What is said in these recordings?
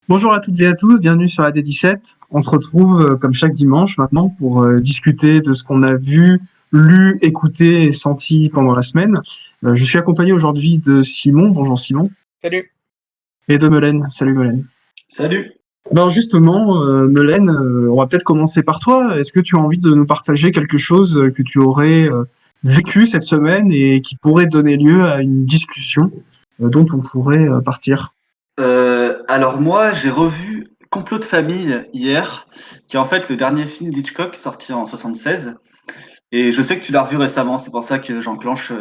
Bonjour à toutes et à tous, bienvenue sur la D17. On se retrouve comme chaque dimanche maintenant pour discuter de ce qu'on a vu, lu, écouté et senti pendant la semaine. Je suis accompagné aujourd'hui de Simon. Bonjour Simon. Salut. Et de Melaine. Salut Melaine. Salut. Alors justement, Melaine, on va peut-être commencer par toi. Est-ce que tu as envie de nous partager quelque chose que tu aurais vécu cette semaine et qui pourrait donner lieu à une discussion dont on pourrait partir? Alors moi, j'ai revu Complot de famille hier, qui est en fait le dernier film d'Hitchcock sorti en 76. Et je sais que tu l'as revu récemment, c'est pour ça que j'enclenche,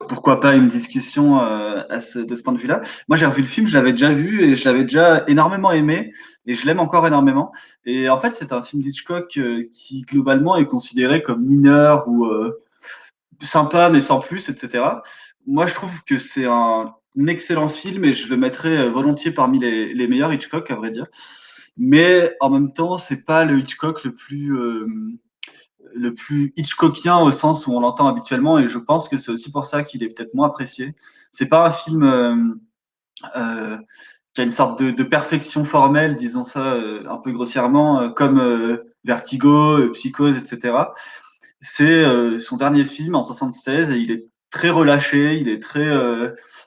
pourquoi pas une discussion de ce point de vue-là. Moi, j'ai revu le film, je l'avais déjà vu et je l'avais déjà énormément aimé et je l'aime encore énormément. Et en fait, c'est un film d'Hitchcock qui globalement est considéré comme mineur ou sympa mais sans plus, etc. Moi, je trouve que c'est un excellent film et je le mettrais volontiers parmi les meilleurs Hitchcock, à vrai dire. Mais en même temps, c'est pas le Hitchcock le plus Hitchcockien au sens où on l'entend habituellement, et je pense que c'est aussi pour ça qu'il est peut-être moins apprécié. C'est pas un film qui a une sorte de perfection formelle, disons ça un peu grossièrement, comme Vertigo, Psychose, etc. C'est son dernier film en 76 et il est très relâché, il est très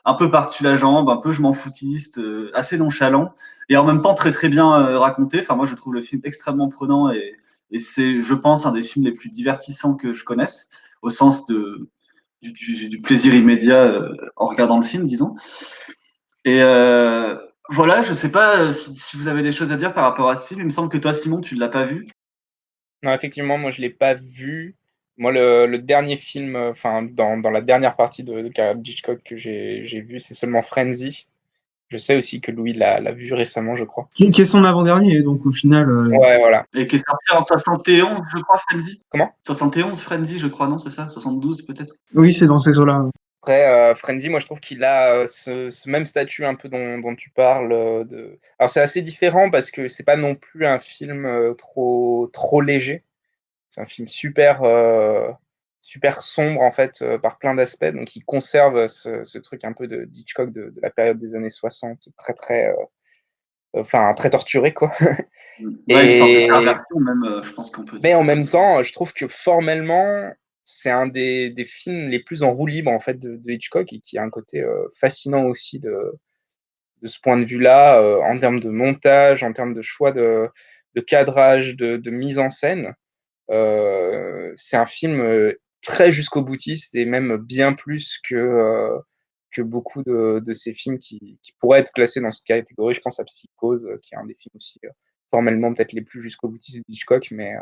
un peu par-dessus la jambe, un peu je m'en foutiste, assez nonchalant et en même temps très très bien raconté. Enfin moi je trouve le film extrêmement prenant et c'est je pense un des films les plus divertissants que je connaisse au sens du plaisir immédiat en regardant le film, disons. Et voilà, je sais pas si vous avez des choses à dire par rapport à ce film. Il me semble que toi Simon tu ne l'as pas vu. Non, effectivement, moi, je l'ai pas vu. Moi, le dernier film, enfin, dans la dernière partie de carrière d'Hitchcock que j'ai vu, c'est seulement Frenzy. Je sais aussi que Louis l'a vu récemment, je crois. Qui est son avant-dernier, donc au final, Ouais, voilà. Et qui est sorti en 71, je crois, Frenzy. Comment? 71, Frenzy, je crois, non, c'est ça? 72, peut-être? oui, c'est dans ces eaux-là. Après, Frenzy, moi, je trouve qu'il a, ce même statut un peu dont tu parles, de alors c'est assez différent parce que c'est pas non plus un film, trop léger. C'est un film super sombre en fait, par plein d'aspects, donc il conserve ce truc un peu de d'Hitchcock de la période des années 60, très, enfin très torturé quoi. Ouais, une sorte de Et perversion même, je pense qu'on peut dire mais en ça comme même ça. temps, je trouve que formellement, c'est un des films les plus en roue libre en fait de Hitchcock et qui a un côté, fascinant aussi de ce point de vue-là, en termes de montage, en termes de choix de cadrage, de mise en scène. C'est un film, très jusqu'au boutiste et même bien plus que beaucoup de ces films qui pourraient être classés dans cette catégorie. Je pense à Psychose, qui est un des films aussi, formellement peut-être les plus jusqu'au boutiste d'Hitchcock, mais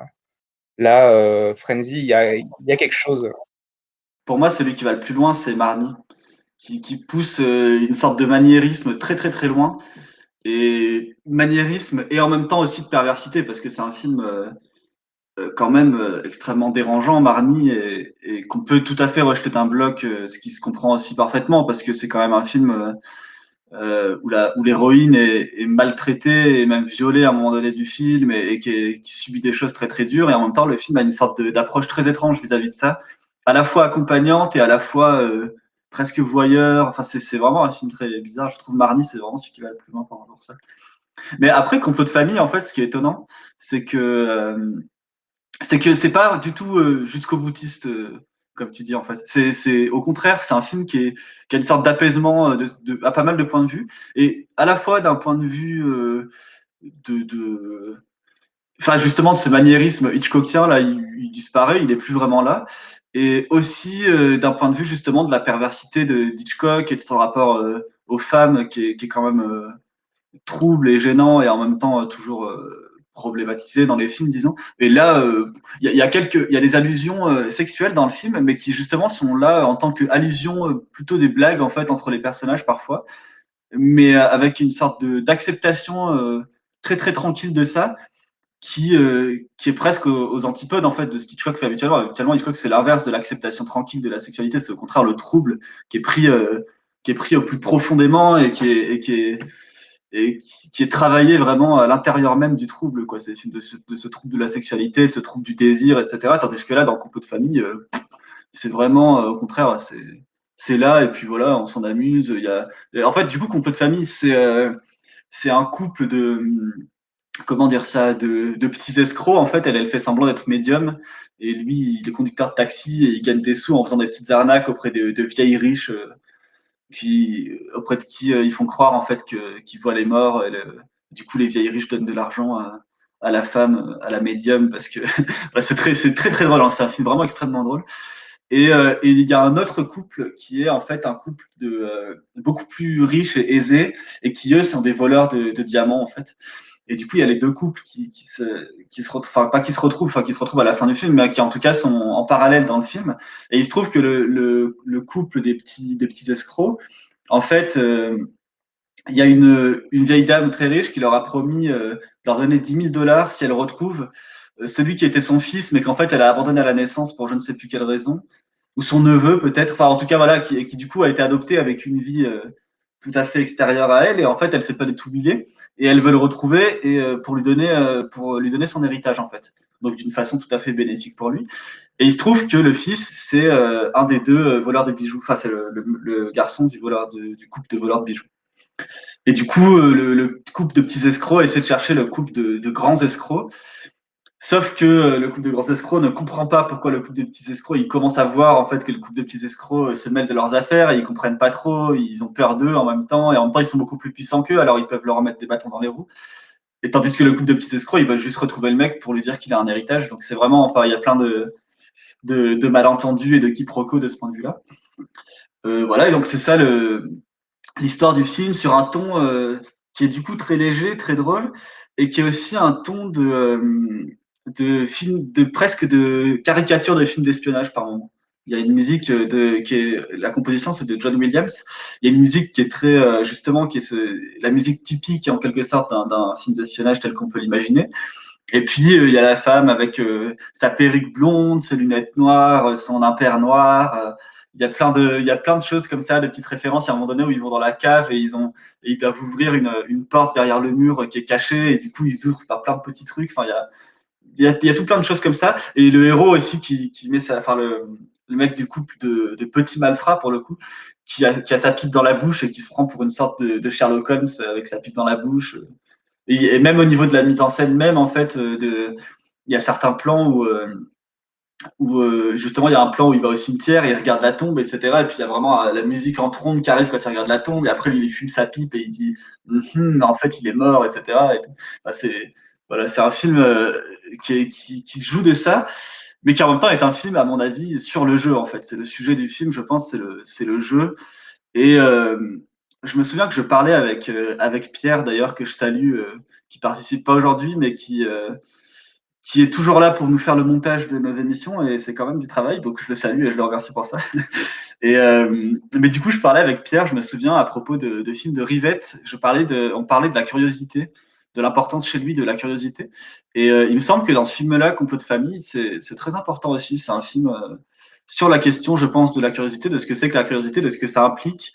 là, Frenzy, il y a quelque chose. Pour moi, celui qui va le plus loin, c'est Marnie, qui pousse une sorte de maniérisme très très très loin. Et maniérisme et en même temps aussi de perversité, parce que c'est un film quand même extrêmement dérangeant, Marnie, et qu'on peut tout à fait rejeter d'un bloc, ce qui se comprend aussi parfaitement, parce que c'est quand même un film où l'héroïne est maltraitée et même violée à un moment donné du film et qui subit des choses très très dures. Et en même temps, le film a une sorte d'approche très étrange vis-à-vis de ça, à la fois accompagnante et à la fois presque voyeur. Enfin, c'est vraiment un film très bizarre. Je trouve Marnie, c'est vraiment celui qui va le plus loin par rapport à ça. Mais après, Complot de famille, en fait, ce qui est étonnant, c'est que c'est pas du tout jusqu'au boutiste, comme tu dis en fait. C'est au contraire, c'est un film qui a une sorte d'apaisement à pas mal de points de vue, et à la fois d'un point de vue de, enfin justement de ce maniérisme Hitchcockien là, il disparaît, il est plus vraiment là, et aussi d'un point de vue justement de la perversité d'Hitchcock et de son rapport aux femmes qui est quand même trouble et gênant et en même temps toujours problématisé dans les films, disons. Et là, il y a des allusions sexuelles dans le film, mais qui justement sont là en tant qu'allusions, plutôt des blagues en fait entre les personnages parfois, mais avec une sorte d'acceptation très très tranquille de ça, qui est presque aux antipodes en fait de ce qu'Hitchcock fait habituellement. Habituellement, Hitchcock c'est l'inverse de l'acceptation tranquille de la sexualité, c'est au contraire le trouble qui est pris au plus profondément et qui est travaillé vraiment à l'intérieur même du trouble, quoi. C'est de ce trouble de la sexualité, ce trouble du désir, etc. Tandis que là, dans Complot de famille, c'est vraiment, au contraire, c'est là, et puis voilà, on s'en amuse. Et en fait, du coup, Complot de famille, c'est un couple de, comment dire ça, de petits escrocs. En fait, elle fait semblant d'être médium et lui, il est conducteur de taxi et il gagne des sous en faisant des petites arnaques auprès de vieilles riches, puis auprès de qui ils font croire en fait qu'ils voient les morts. Du coup, les vieilles riches donnent de l'argent à la femme, à la médium, parce que bah, c'est très très drôle. Hein. C'est un film vraiment extrêmement drôle. Et il y a un autre couple qui est en fait un couple de beaucoup plus riche et aisé et qui eux sont des voleurs de diamants en fait. Et du coup, il y a les deux couples qui se retrouvent, enfin pas qui se retrouvent, enfin qui se retrouvent à la fin du film, mais qui en tout cas sont en parallèle dans le film. Et il se trouve que le couple des petits escrocs, en fait, il y a une vieille dame très riche qui leur a promis de leur donner 10 000 $ si elle retrouve celui qui était son fils, mais qu'en fait elle a abandonné à la naissance pour je ne sais plus quelle raison, ou son neveu peut-être, enfin en tout cas voilà, qui du coup a été adopté avec une vie tout à fait extérieure à elle, et en fait elle s'est pas du tout liée, et elle veut le retrouver et pour lui donner son héritage en fait. Donc d'une façon tout à fait bénéfique pour lui. Et il se trouve que le fils, c'est un des deux voleurs de bijoux, enfin c'est le garçon du couple de voleurs de bijoux. Et du coup, le couple de petits escrocs essaie de chercher le couple de grands escrocs. Sauf que le couple de grands escrocs ne comprend pas pourquoi le couple de petits escrocs, ils commencent à voir en fait que le couple de petits escrocs se mêle de leurs affaires et ils comprennent pas trop, ils ont peur d'eux en même temps, et en même temps ils sont beaucoup plus puissants qu'eux, alors ils peuvent leur remettre des bâtons dans les roues. Et tandis que le couple de petits escrocs, ils veulent juste retrouver le mec pour lui dire qu'il a un héritage. Donc c'est vraiment, enfin, il y a plein de malentendus et de quiproquos de ce point de vue-là. Voilà, et donc c'est ça l'histoire du film sur un ton qui est du coup très léger, très drôle, et qui est aussi un ton de film, de presque de caricature de film d'espionnage par moment. Il y a une musique la composition c'est de John Williams. Il y a une musique qui est très justement la musique typique en quelque sorte d'un film d'espionnage tel qu'on peut l'imaginer. Et puis il y a la femme avec sa perruque blonde, ses lunettes noires, son impair noir. Il y a plein de choses comme ça, de petites références. Il y a un moment donné où ils vont dans la cave et ils doivent ouvrir une porte derrière le mur qui est cachée et du coup ils ouvrent par plein de petits trucs. Enfin, il y a tout plein de choses comme ça. Et le héros aussi qui met enfin le mec du couple de petits malfrats pour le coup, qui a sa pipe dans la bouche et qui se prend pour une sorte de Sherlock Holmes avec sa pipe dans la bouche. Et même au niveau de la mise en scène, même en fait, il y a certains plans où justement il y a un plan où il va au cimetière et il regarde la tombe, etc. Et puis il y a vraiment la musique en trombe qui arrive quand il regarde la tombe. Et après lui il fume sa pipe et il dit en fait il est mort, etc. Et enfin, voilà, c'est un film qui se joue de ça, mais qui en même temps est un film à mon avis sur le jeu en fait. C'est le sujet du film, je pense, c'est le jeu. Et je me souviens que je parlais avec Pierre, d'ailleurs, que je salue, qui participe pas aujourd'hui, mais qui est toujours là pour nous faire le montage de nos émissions, et c'est quand même du travail, donc je le salue et je le remercie pour ça. Mais du coup, je parlais avec Pierre, je me souviens, à propos de films de Rivette, on parlait de la curiosité, de l'importance chez lui de la curiosité. Et il me semble que dans ce film-là, Complot de famille, c'est très important aussi. C'est un film sur la question, je pense, de la curiosité, de ce que c'est que la curiosité, de ce que ça implique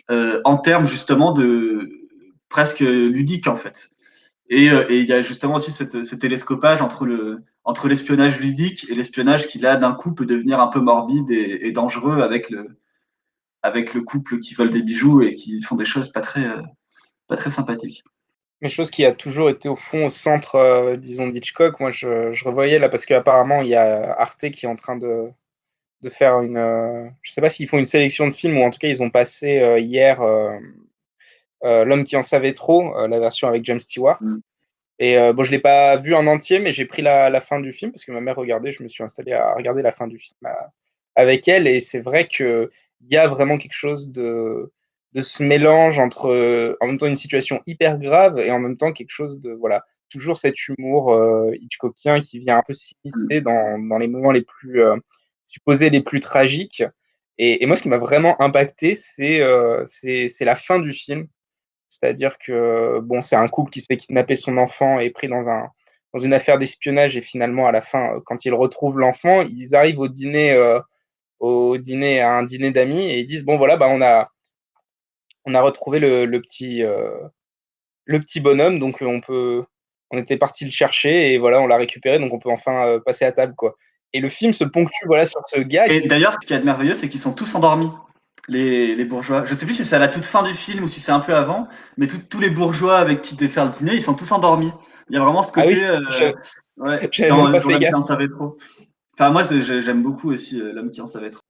en termes justement de presque ludique en fait. Et il y a justement aussi ce télescopage entre l'espionnage ludique et l'espionnage qui là d'un coup peut devenir un peu morbide et dangereux avec le couple qui vole des bijoux et qui font des choses pas très sympathiques. Une chose qui a toujours été au fond, au centre, disons d'Hitchcock, moi je revoyais là parce qu'apparemment il y a Arte qui est en train de faire une, je sais pas s'ils font une sélection de films ou en tout cas ils ont passé, hier, L'homme qui en savait trop, la version avec James Stewart. Mm. Et bon, je l'ai pas vu en entier, mais j'ai pris la fin du film parce que ma mère regardait, je me suis installé à regarder la fin du film avec elle, et c'est vrai qu'il y a vraiment quelque chose de ce mélange entre, en même temps une situation hyper grave et en même temps quelque chose de voilà, toujours cet humour, hitchcockien qui vient un peu Mm. s'immiscer dans les moments les plus, supposés les plus tragiques. Et moi ce qui m'a vraiment impacté, c'est la fin du film. C'est-à-dire que, bon, c'est un couple qui se fait kidnapper son enfant et est pris dans une affaire d'espionnage, et finalement à la fin, quand ils retrouvent l'enfant, ils arrivent à un dîner d'amis et ils disent: «Bon voilà, bah, on a retrouvé le petit bonhomme, donc on était parti le chercher et voilà, on l'a récupéré, donc on peut enfin, passer à table, quoi». Et le film se ponctue, voilà, sur ce gag. Et d'ailleurs, ce qui est merveilleux, c'est qu'ils sont tous endormis. les bourgeois. Je sais plus si c'est à la toute fin du film ou si c'est un peu avant, mais tous les bourgeois avec qui devait faire le dîner, ils sont tous endormis. Il y a vraiment ce Ah oui, côté, ouais, j'avais même pas dans fait L'homme qui gaffe. en savait trop. Enfin, moi, j'aime beaucoup aussi L'homme qui en savait trop.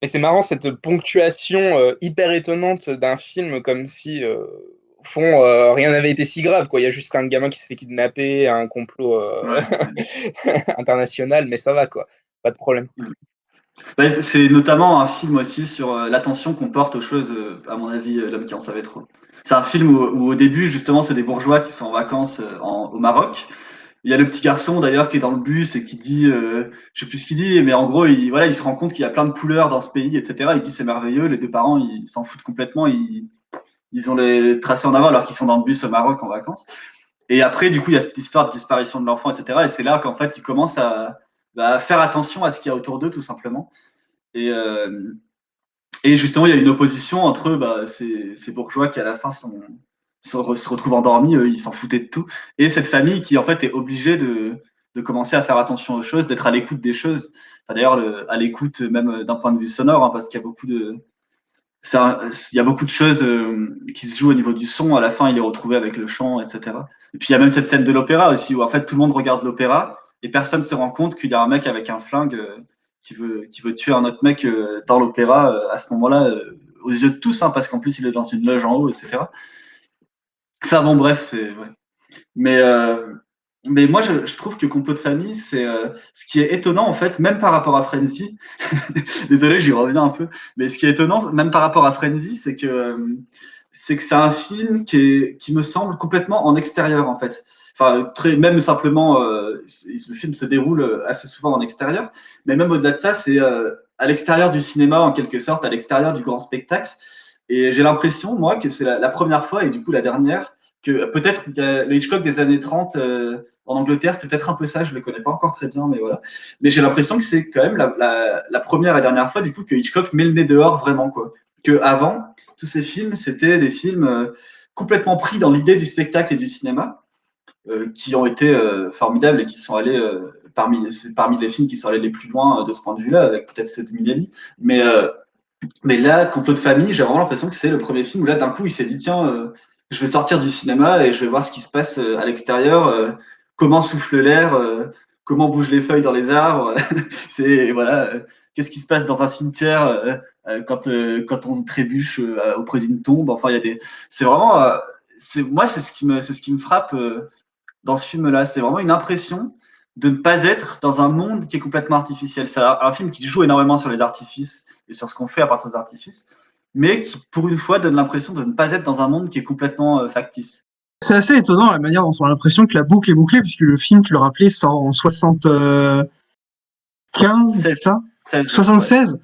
Mais c'est marrant cette ponctuation hyper étonnante d'un film, comme si, au fond, rien n'avait été si grave, quoi. Il y a juste un gamin qui se fait kidnapper, un complot Ouais. international, mais ça va, quoi. Pas de problème. Bah, c'est notamment un film aussi sur l'attention qu'on porte aux choses, à mon avis, L'homme qui en savait trop. C'est un film où au début, justement, c'est des bourgeois qui sont en vacances au Maroc. Il y a le petit garçon d'ailleurs qui est dans le bus et qui dit, je sais plus ce qu'il dit, mais en gros, voilà, il se rend compte qu'il y a plein de couleurs dans ce pays, etc. Il dit c'est merveilleux. Les deux parents, ils s'en foutent complètement. Ils ont les tracés en avant alors qu'ils sont dans le bus au Maroc en vacances. Et après, du coup, il y a cette histoire de disparition de l'enfant, etc. Et c'est là qu'en fait, ils commencent à faire attention à ce qu'il y a autour d'eux, tout simplement. Et, euh, et justement, il y a une opposition entre ces bourgeois qui, à la fin, se retrouvent endormis, ils s'en foutaient de tout, et cette famille qui, en fait, est obligée de commencer à faire attention aux choses, d'être à l'écoute des choses. Enfin, d'ailleurs, à l'écoute même d'un point de vue sonore, hein, parce qu'il y a beaucoup de, il y a beaucoup de choses qui se jouent au niveau du son. À la fin, il est retrouvé avec le chant, etc. Et puis, il y a même cette scène de l'opéra aussi, où en fait, tout le monde regarde l'opéra et personne se rend compte qu'il y a un mec avec un flingue qui veut tuer un autre mec dans l'opéra à ce moment-là, aux yeux de tous, hein, parce qu'en plus, il est dans une loge en haut, etc. Enfin bon, bref, c'est. Ouais. Mais, euh, mais moi, je trouve que Complot de famille, c'est ce qui est étonnant, en fait, même par rapport à Frenzy. Désolé, j'y reviens un peu. Mais ce qui est étonnant, même par rapport à Frenzy, c'est que c'est un film qui me semble complètement en extérieur, en fait. Enfin, même simplement, le film se déroule assez souvent en extérieur. Mais même au-delà de ça, c'est à l'extérieur du cinéma, en quelque sorte, à l'extérieur du grand spectacle. Et j'ai l'impression, moi, que c'est la première fois, et du coup la dernière, que peut-être le Hitchcock des années 30 en Angleterre, c'était peut-être un peu ça, je ne le connais pas encore très bien, mais voilà. Mais j'ai l'impression que c'est quand même la première et dernière fois, du coup, que Hitchcock met le nez dehors vraiment, quoi. Que avant, tous ces films, c'était des films complètement pris dans l'idée du spectacle et du cinéma, qui ont été formidables et qui sont allés parmi les films qui sont allés les plus loin de ce point de vue-là, avec peut-être cette Mignani. Mais là, Complot de famille, j'ai vraiment l'impression que c'est le premier film où là, d'un coup, il s'est dit, tiens, je vais sortir du cinéma et je vais voir ce qui se passe à l'extérieur, comment souffle l'air, comment bougent les feuilles dans les arbres, c'est voilà, qu'est-ce qui se passe dans un cimetière quand on trébuche auprès d'une tombe. Enfin, il y a c'est vraiment, moi, c'est ce qui me frappe dans ce film-là. C'est vraiment une impression de ne pas être dans un monde qui est complètement artificiel. C'est un film qui joue énormément sur les artifices et sur ce qu'on fait à partir des artifices, mais qui, pour une fois, donne l'impression de ne pas être dans un monde qui est complètement factice. C'est assez étonnant la manière dont on a l'impression que la boucle est bouclée, puisque le film, tu le rappelais, sort en 75, c'est 16, ça 16, ouais. 76.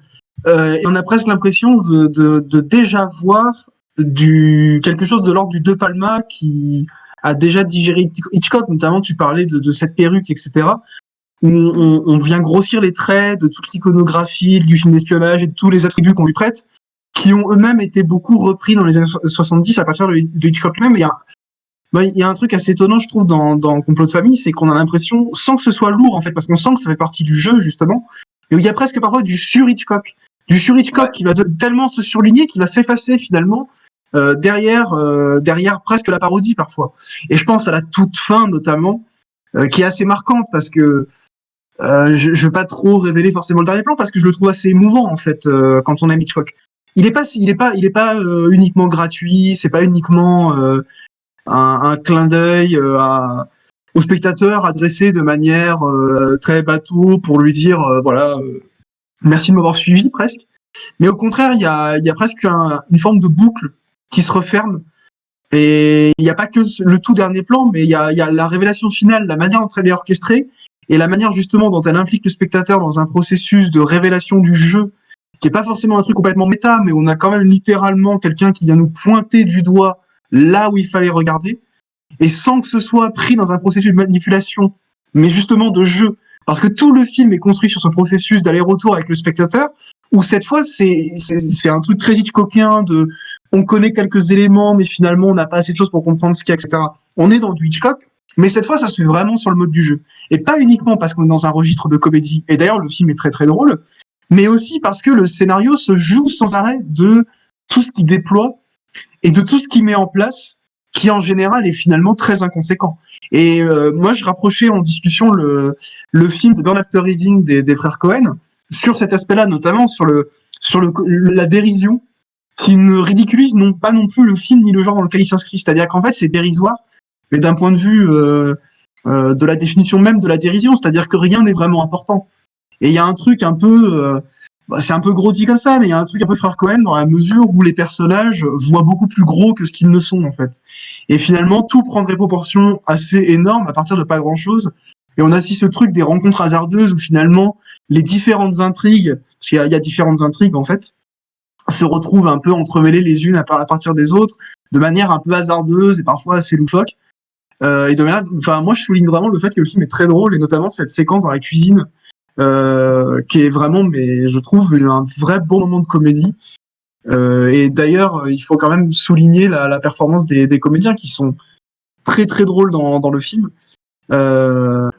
Et on a presque l'impression de déjà voir quelque chose de l'ordre du De Palma qui a déjà digéré Hitchcock, notamment tu parlais de cette perruque, etc. Où on vient grossir les traits de toute l'iconographie du film d'espionnage et de tous les attributs qu'on lui prête, qui ont eux-mêmes été beaucoup repris dans les années 70 à partir de Hitchcock même. Il y a un truc assez étonnant, je trouve, dans Complot de famille, c'est qu'on a l'impression, sans que ce soit lourd, en fait, parce qu'on sent que ça fait partie du jeu, justement, mais il y a presque parfois du sur-Hitchcock. Du sur-Hitchcock Ouais. qui va tellement se surligner, qui va s'effacer, finalement, derrière presque la parodie, parfois. Et je pense à la toute fin, notamment, qui est assez marquante, parce que je ne veux pas trop révéler forcément le dernier plan, parce que je le trouve assez émouvant, en fait, quand on aime Hitchcock. Il est pas uniquement gratuit, c'est pas uniquement un clin d'œil au spectateur adressé de manière très bateau pour lui dire voilà merci de m'avoir suivi presque, mais au contraire il y a presque une forme de boucle qui se referme, et il n'y a pas que le tout dernier plan, mais il y a la révélation finale, la manière dont elle est orchestrée et la manière justement dont elle implique le spectateur dans un processus de révélation du jeu qui est pas forcément un truc complètement méta, mais on a quand même littéralement quelqu'un qui vient nous pointer du doigt là où il fallait regarder, et sans que ce soit pris dans un processus de manipulation, mais justement de jeu. Parce que tout le film est construit sur ce processus d'aller-retour avec le spectateur, où cette fois, c'est un truc très Hitchcockien de on connaît quelques éléments, mais finalement, on n'a pas assez de choses pour comprendre ce qu'il y a, etc. On est dans du Hitchcock, mais cette fois, ça se fait vraiment sur le mode du jeu. Et pas uniquement parce qu'on est dans un registre de comédie. Et d'ailleurs, le film est très très drôle, mais aussi parce que le scénario se joue sans arrêt de tout ce qu'il déploie et de tout ce qu'il met en place, qui en général est finalement très inconséquent. Et moi, je rapprochais en discussion le film de Burn After Reading des frères Cohen sur cet aspect-là, notamment sur la dérision qui ne ridiculise non pas non plus le film ni le genre dans lequel il s'inscrit. C'est-à-dire qu'en fait, c'est dérisoire, mais d'un point de vue de la définition même de la dérision, c'est-à-dire que rien n'est vraiment important. Et il y a un truc un peu, c'est un peu gros dit comme ça, mais il y a un truc un peu frère Cohen dans la mesure où les personnages voient beaucoup plus gros que ce qu'ils ne sont en fait. Et finalement, tout prend des proportions assez énormes à partir de pas grand-chose. Et on a aussi ce truc des rencontres hasardeuses où finalement les différentes intrigues, parce qu'il y a différentes intrigues en fait, se retrouvent un peu entremêlées les unes à partir des autres, de manière un peu hasardeuse et parfois assez loufoque. Et de manière, enfin, moi, je souligne vraiment le fait que le film est très drôle et notamment cette séquence dans la cuisine, qui est vraiment, mais je trouve, un vrai bon moment de comédie. Et d'ailleurs, il faut quand même souligner la performance des comédiens qui sont très très drôles dans le film. Euh,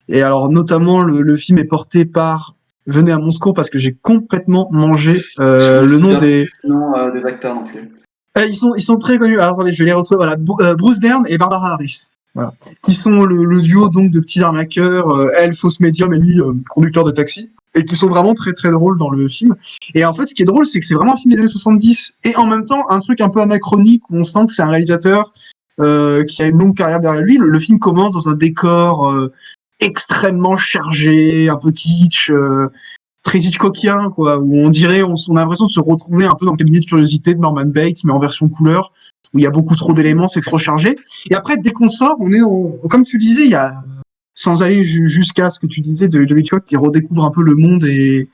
et alors, notamment, le film est porté par. Venez à mon secours parce que j'ai complètement mangé le nom des. Non, des acteurs non plus. Ils sont très connus. Alors, attendez, je vais les retrouver. Voilà, Bruce Dern et Barbara Harris. Voilà. Qui sont le duo donc de petits arnaqueurs, elle fausse médium et lui conducteur de taxi, et qui sont vraiment très très drôles dans le film. Et en fait, ce qui est drôle, c'est que c'est vraiment un film des années 70 et en même temps un truc un peu anachronique où on sent que c'est un réalisateur qui a une longue carrière derrière lui. Le film commence dans un décor extrêmement chargé, un peu kitsch. Très Hitchcockien, quoi, où on dirait, on a l'impression de se retrouver un peu dans le cabinet de curiosité de Norman Bates, mais en version couleur, où il y a beaucoup trop d'éléments, c'est trop chargé. Et après, dès qu'on sort, on est, comme tu disais, il y a, sans aller jusqu'à ce que tu disais de Hitchcock, qui redécouvre un peu le monde et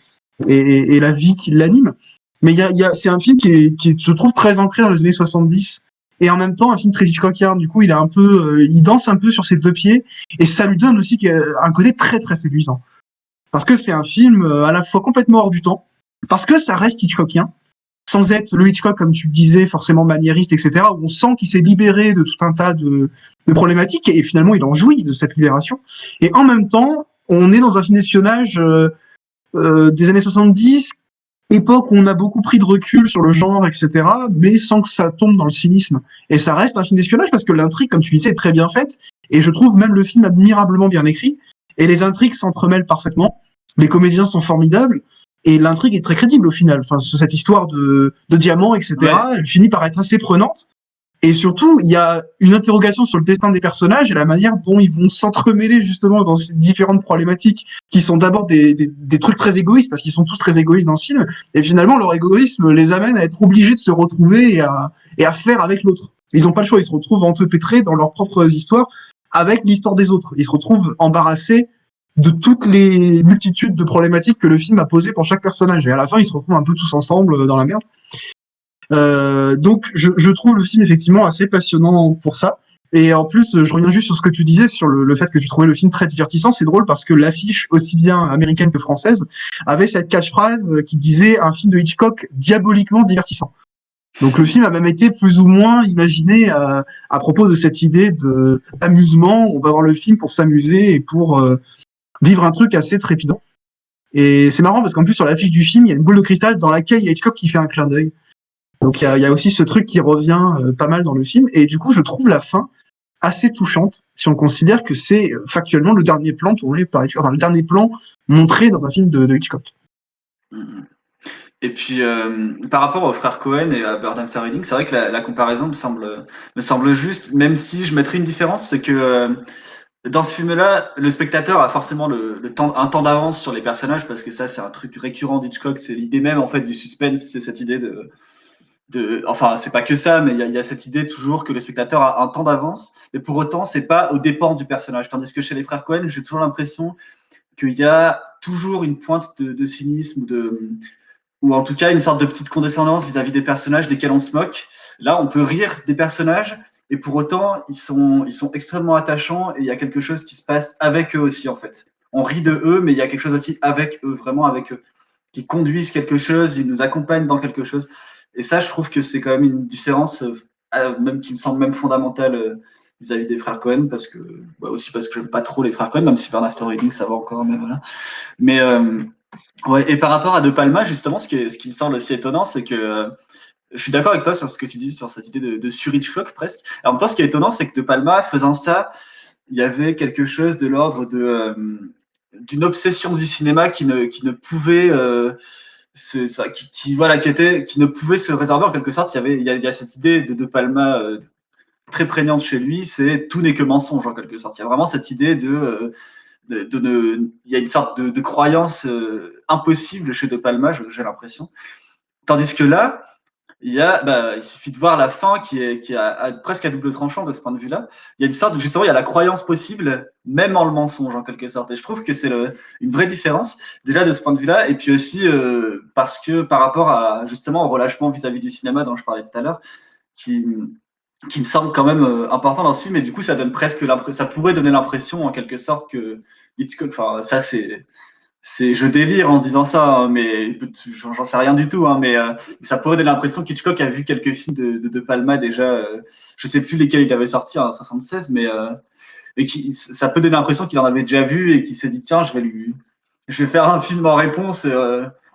la vie qui l'anime. Mais c'est un film qui je trouve, très ancré dans les années 70, et en même temps un film très Hitchcockien. Du coup, il est un peu, il danse un peu sur ses deux pieds, et ça lui donne aussi un côté très très séduisant. Parce que c'est un film à la fois complètement hors du temps, parce que ça reste Hitchcockien, sans être le Hitchcock, comme tu le disais, forcément maniériste, etc., où on sent qu'il s'est libéré de tout un tas de problématiques, et finalement il en jouit de cette libération. Et en même temps, on est dans un film d'espionnage des années 70, époque où on a beaucoup pris de recul sur le genre, etc., mais sans que ça tombe dans le cynisme. Et ça reste un film d'espionnage, parce que l'intrigue, comme tu disais, est très bien faite, et je trouve même le film admirablement bien écrit, et les intrigues s'entremêlent parfaitement. Les comédiens sont formidables et l'intrigue est très crédible au final. Enfin, cette histoire de diamants, etc., ouais, elle finit par être assez prenante. Et surtout, il y a une interrogation sur le destin des personnages et la manière dont ils vont s'entremêler justement dans ces différentes problématiques qui sont d'abord des trucs très égoïstes, parce qu'ils sont tous très égoïstes dans ce film, et finalement leur égoïsme les amène à être obligés de se retrouver et à faire avec l'autre. Ils n'ont pas le choix, ils se retrouvent empêtrés dans leurs propres histoires avec l'histoire des autres. Ils se retrouvent embarrassés de toutes les multitudes de problématiques que le film a posées pour chaque personnage. Et à la fin, ils se retrouvent un peu tous ensemble dans la merde. Donc, je trouve le film effectivement assez passionnant pour ça. Et en plus, je reviens juste sur ce que tu disais, sur le fait que tu trouvais le film très divertissant. C'est drôle parce que l'affiche, aussi bien américaine que française, avait cette catchphrase qui disait un film de Hitchcock diaboliquement divertissant. Donc le film a même été plus ou moins imaginé à propos de cette idée d'amusement. On va voir le film pour s'amuser et pour vivre un truc assez trépidant. Et c'est marrant parce qu'en plus sur l'affiche du film, il y a une boule de cristal dans laquelle il y a Hitchcock qui fait un clin d'œil. Donc il y a aussi ce truc qui revient pas mal dans le film. Et du coup, je trouve la fin assez touchante si on considère que c'est factuellement le dernier plan tourné par Hitchcock, enfin le dernier plan montré dans un film de Hitchcock. Et puis, par rapport aux frères Cohen et à Burn After Reading, c'est vrai que la comparaison me semble juste, même si je mettrais une différence, c'est que dans ce film-là, le spectateur a forcément un temps d'avance sur les personnages, parce que ça, c'est un truc récurrent d'Hitchcock, c'est l'idée même en fait du suspense, c'est cette idée enfin, c'est pas que ça, mais il y a cette idée toujours que le spectateur a un temps d'avance, mais pour autant, c'est pas aux dépens du personnage. Tandis que chez les frères Cohen, j'ai toujours l'impression qu'il y a toujours une pointe de cynisme, ou en tout cas une sorte de petite condescendance vis-à-vis des personnages desquels on se moque. Là, on peut rire des personnages, et pour autant, ils sont extrêmement attachants, et il y a quelque chose qui se passe avec eux aussi, en fait. On rit de eux, mais il y a quelque chose aussi avec eux, vraiment avec eux, qui conduisent quelque chose, ils nous accompagnent dans quelque chose. Et ça, je trouve que c'est quand même une différence, même qui me semble même fondamentale vis-à-vis des frères Cohen, parce que, aussi parce que j'aime pas trop les frères Cohen, même si Burn After Reading, ça va encore, mais voilà. Mais Ouais, et par rapport à De Palma, justement, ce qui me semble aussi étonnant, c'est que je suis d'accord avec toi sur ce que tu dis, sur cette idée de sur-Hitchcock presque. Et en même temps, ce qui est étonnant, c'est que De Palma, faisant ça, il y avait quelque chose de l'ordre d'une obsession du cinéma qui ne pouvait qui ne pouvait se résorber en quelque sorte. Il y a cette idée de Palma très prégnante chez lui, c'est tout n'est que mensonge en quelque sorte. Il y a vraiment cette idée il y a une sorte de croyance impossible chez De Palma, j'ai l'impression. Tandis que là, il suffit de voir la fin qui est presque à double tranchant de ce point de vue-là. Il y a une sorte, justement, il y a la croyance possible, même en le mensonge, en quelque sorte. Et je trouve que c'est une vraie différence, déjà de ce point de vue-là. Et puis aussi, parce que par rapport à, justement, au relâchement vis-à-vis du cinéma dont je parlais tout à l'heure, qui, qui me semble quand même important dans ce film. Et du coup, ça donne presque ça pourrait donner l'impression, en quelque sorte, que Hitchcock, enfin, ça, je délire en disant ça, hein, mais j'en sais rien du tout, hein, mais ça pourrait donner l'impression qu'Hitchcock a vu quelques films de Palma déjà, je sais plus lesquels il avait sortis en 76, mais ça peut donner l'impression qu'il en avait déjà vu et qu'il s'est dit tiens, je vais faire un film en réponse,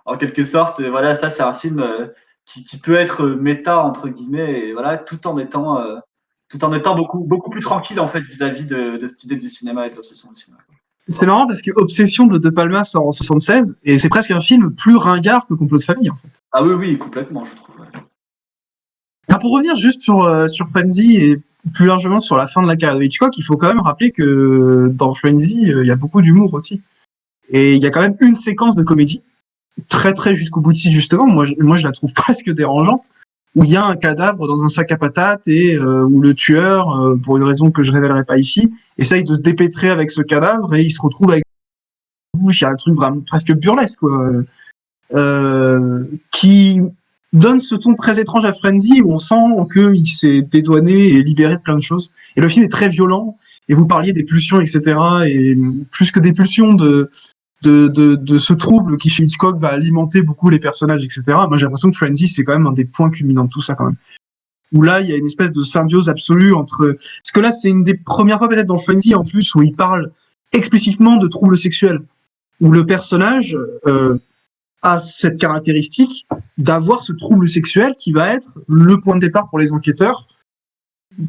en quelque sorte. Et voilà, ça c'est un film qui peut être méta entre guillemets, et voilà, tout en étant beaucoup plus tranquille en fait vis-à-vis de cette idée du cinéma et de l'obsession du cinéma. C'est marrant parce que Obsession de Palma sort en 76 et c'est presque un film plus ringard que Complot de famille en fait. Ah oui, oui, complètement, je trouve. Ouais. Alors pour revenir juste sur Frenzy et plus largement sur la fin de la carrière de Hitchcock, il faut quand même rappeler que dans Frenzy, il y a beaucoup d'humour aussi. Et il y a quand même une séquence de comédie, très très jusqu'au boutiste justement, moi je la trouve presque dérangeante, où il y a un cadavre dans un sac à patates et où le tueur, pour une raison que je révélerai pas ici, essaye de se dépêtrer avec ce cadavre et il se retrouve avec une bouche, il y a un truc vraiment presque burlesque, quoi. Qui donne ce ton très étrange à Frenzy où on sent qu'il s'est dédouané et libéré de plein de choses. Et le film est très violent, et vous parliez des pulsions, etc. Et plus que des pulsions de ce trouble qui chez Hitchcock va alimenter beaucoup les personnages, etc. Moi j'ai l'impression que Frenzy c'est quand même un des points culminants de tout ça quand même. Où là il y a une espèce de symbiose absolue entre... Parce que là c'est une des premières fois peut-être dans Frenzy en plus où il parle explicitement de troubles sexuels. Où le personnage a cette caractéristique d'avoir ce trouble sexuel qui va être le point de départ pour les enquêteurs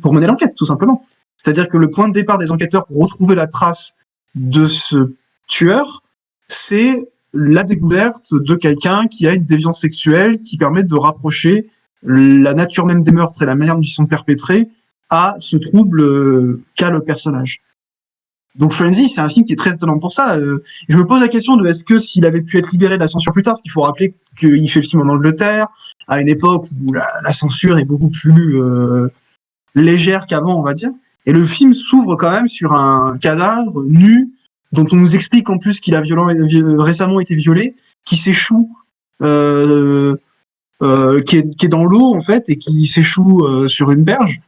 pour mener l'enquête, tout simplement. C'est-à-dire que le point de départ des enquêteurs pour retrouver la trace de ce tueur, c'est la découverte de quelqu'un qui a une déviance sexuelle qui permet de rapprocher la nature même des meurtres et la manière dont ils sont perpétrés à ce trouble qu'a le personnage. Donc Frenzy, c'est un film qui est très étonnant pour ça. Je me pose la question de est-ce que s'il avait pu être libéré de la censure plus tard, parce qu'il faut rappeler qu'il fait le film en Angleterre, à une époque où la censure est beaucoup plus légère qu'avant, on va dire. Et le film s'ouvre quand même sur un cadavre nu, dont on nous explique en plus qu'il a récemment été violé, qui s'échoue, qui est dans l'eau en fait, et qui s'échoue sur une berge.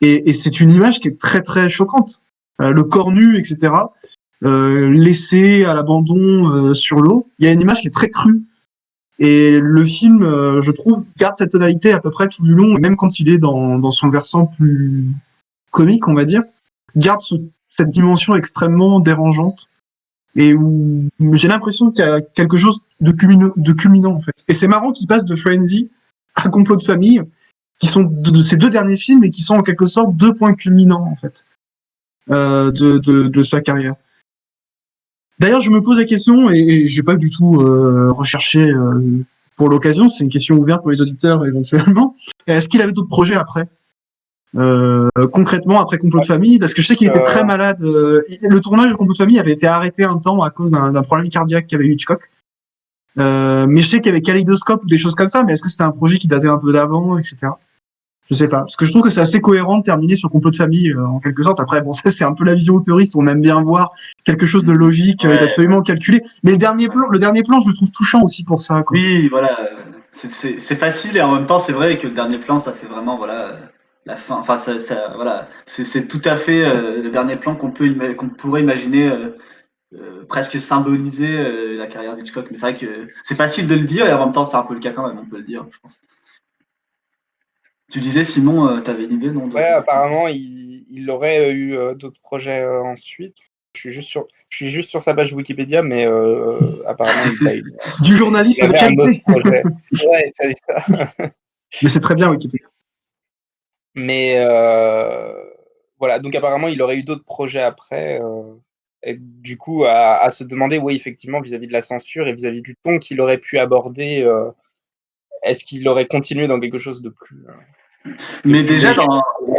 Et c'est une image qui est très très choquante. Le corps nu, etc. Laissé à l'abandon sur l'eau. Il y a une image qui est très crue. Et le film, je trouve, garde cette tonalité à peu près tout du long, et même quand il est dans son versant plus comique, on va dire, garde cette dimension extrêmement dérangeante, et où j'ai l'impression qu'il y a quelque chose de culminant, en fait. Et c'est marrant qu'il passe de Frenzy à Complot de famille, qui sont de ces deux derniers films, et qui sont en quelque sorte deux points culminants, en fait, de sa carrière. D'ailleurs, je me pose la question, et j'ai pas du tout recherché pour l'occasion, c'est une question ouverte pour les auditeurs éventuellement. Est-ce qu'il avait d'autres projets après concrètement après Complot de famille, parce que je sais qu'il était très malade. Le tournage de Complot de famille avait été arrêté un temps à cause d'un problème cardiaque qu'avait eu Hitchcock. Mais je sais qu'il y avait Kaleidoscope ou des choses comme ça, mais est-ce que c'était un projet qui datait un peu d'avant, etc. Je sais pas, parce que je trouve que c'est assez cohérent de terminer sur Complot de famille en quelque sorte. Après, bon, ça c'est un peu la vision autoriste, on aime bien voir quelque chose de logique, d'absolument calculé. Mais le dernier plan, je le trouve touchant aussi pour ça, quoi. Oui, voilà, c'est facile et en même temps c'est vrai que le dernier plan ça fait vraiment voilà la fin. Enfin voilà, c'est tout à fait le dernier plan qu'on pourrait imaginer presque symboliser la carrière d'Hitchcock. Mais c'est vrai que c'est facile de le dire et en même temps c'est un peu le cas quand même, on peut le dire, je pense. Tu disais Simon, tu avais une idée non Ouais, apparemment il aurait eu d'autres projets ensuite. Je suis juste sur sa page Wikipédia, mais apparemment, Du il journalisme de avait un autre qualité. projet. Ouais, ça ça. Mais c'est très bien Wikipédia. Mais voilà, donc apparemment, il aurait eu d'autres projets après, et du coup, à se demander, oui, effectivement, vis-à-vis de la censure et vis-à-vis du ton qu'il aurait pu aborder, est-ce qu'il aurait continué dans quelque chose de Mais plus déjà, léger?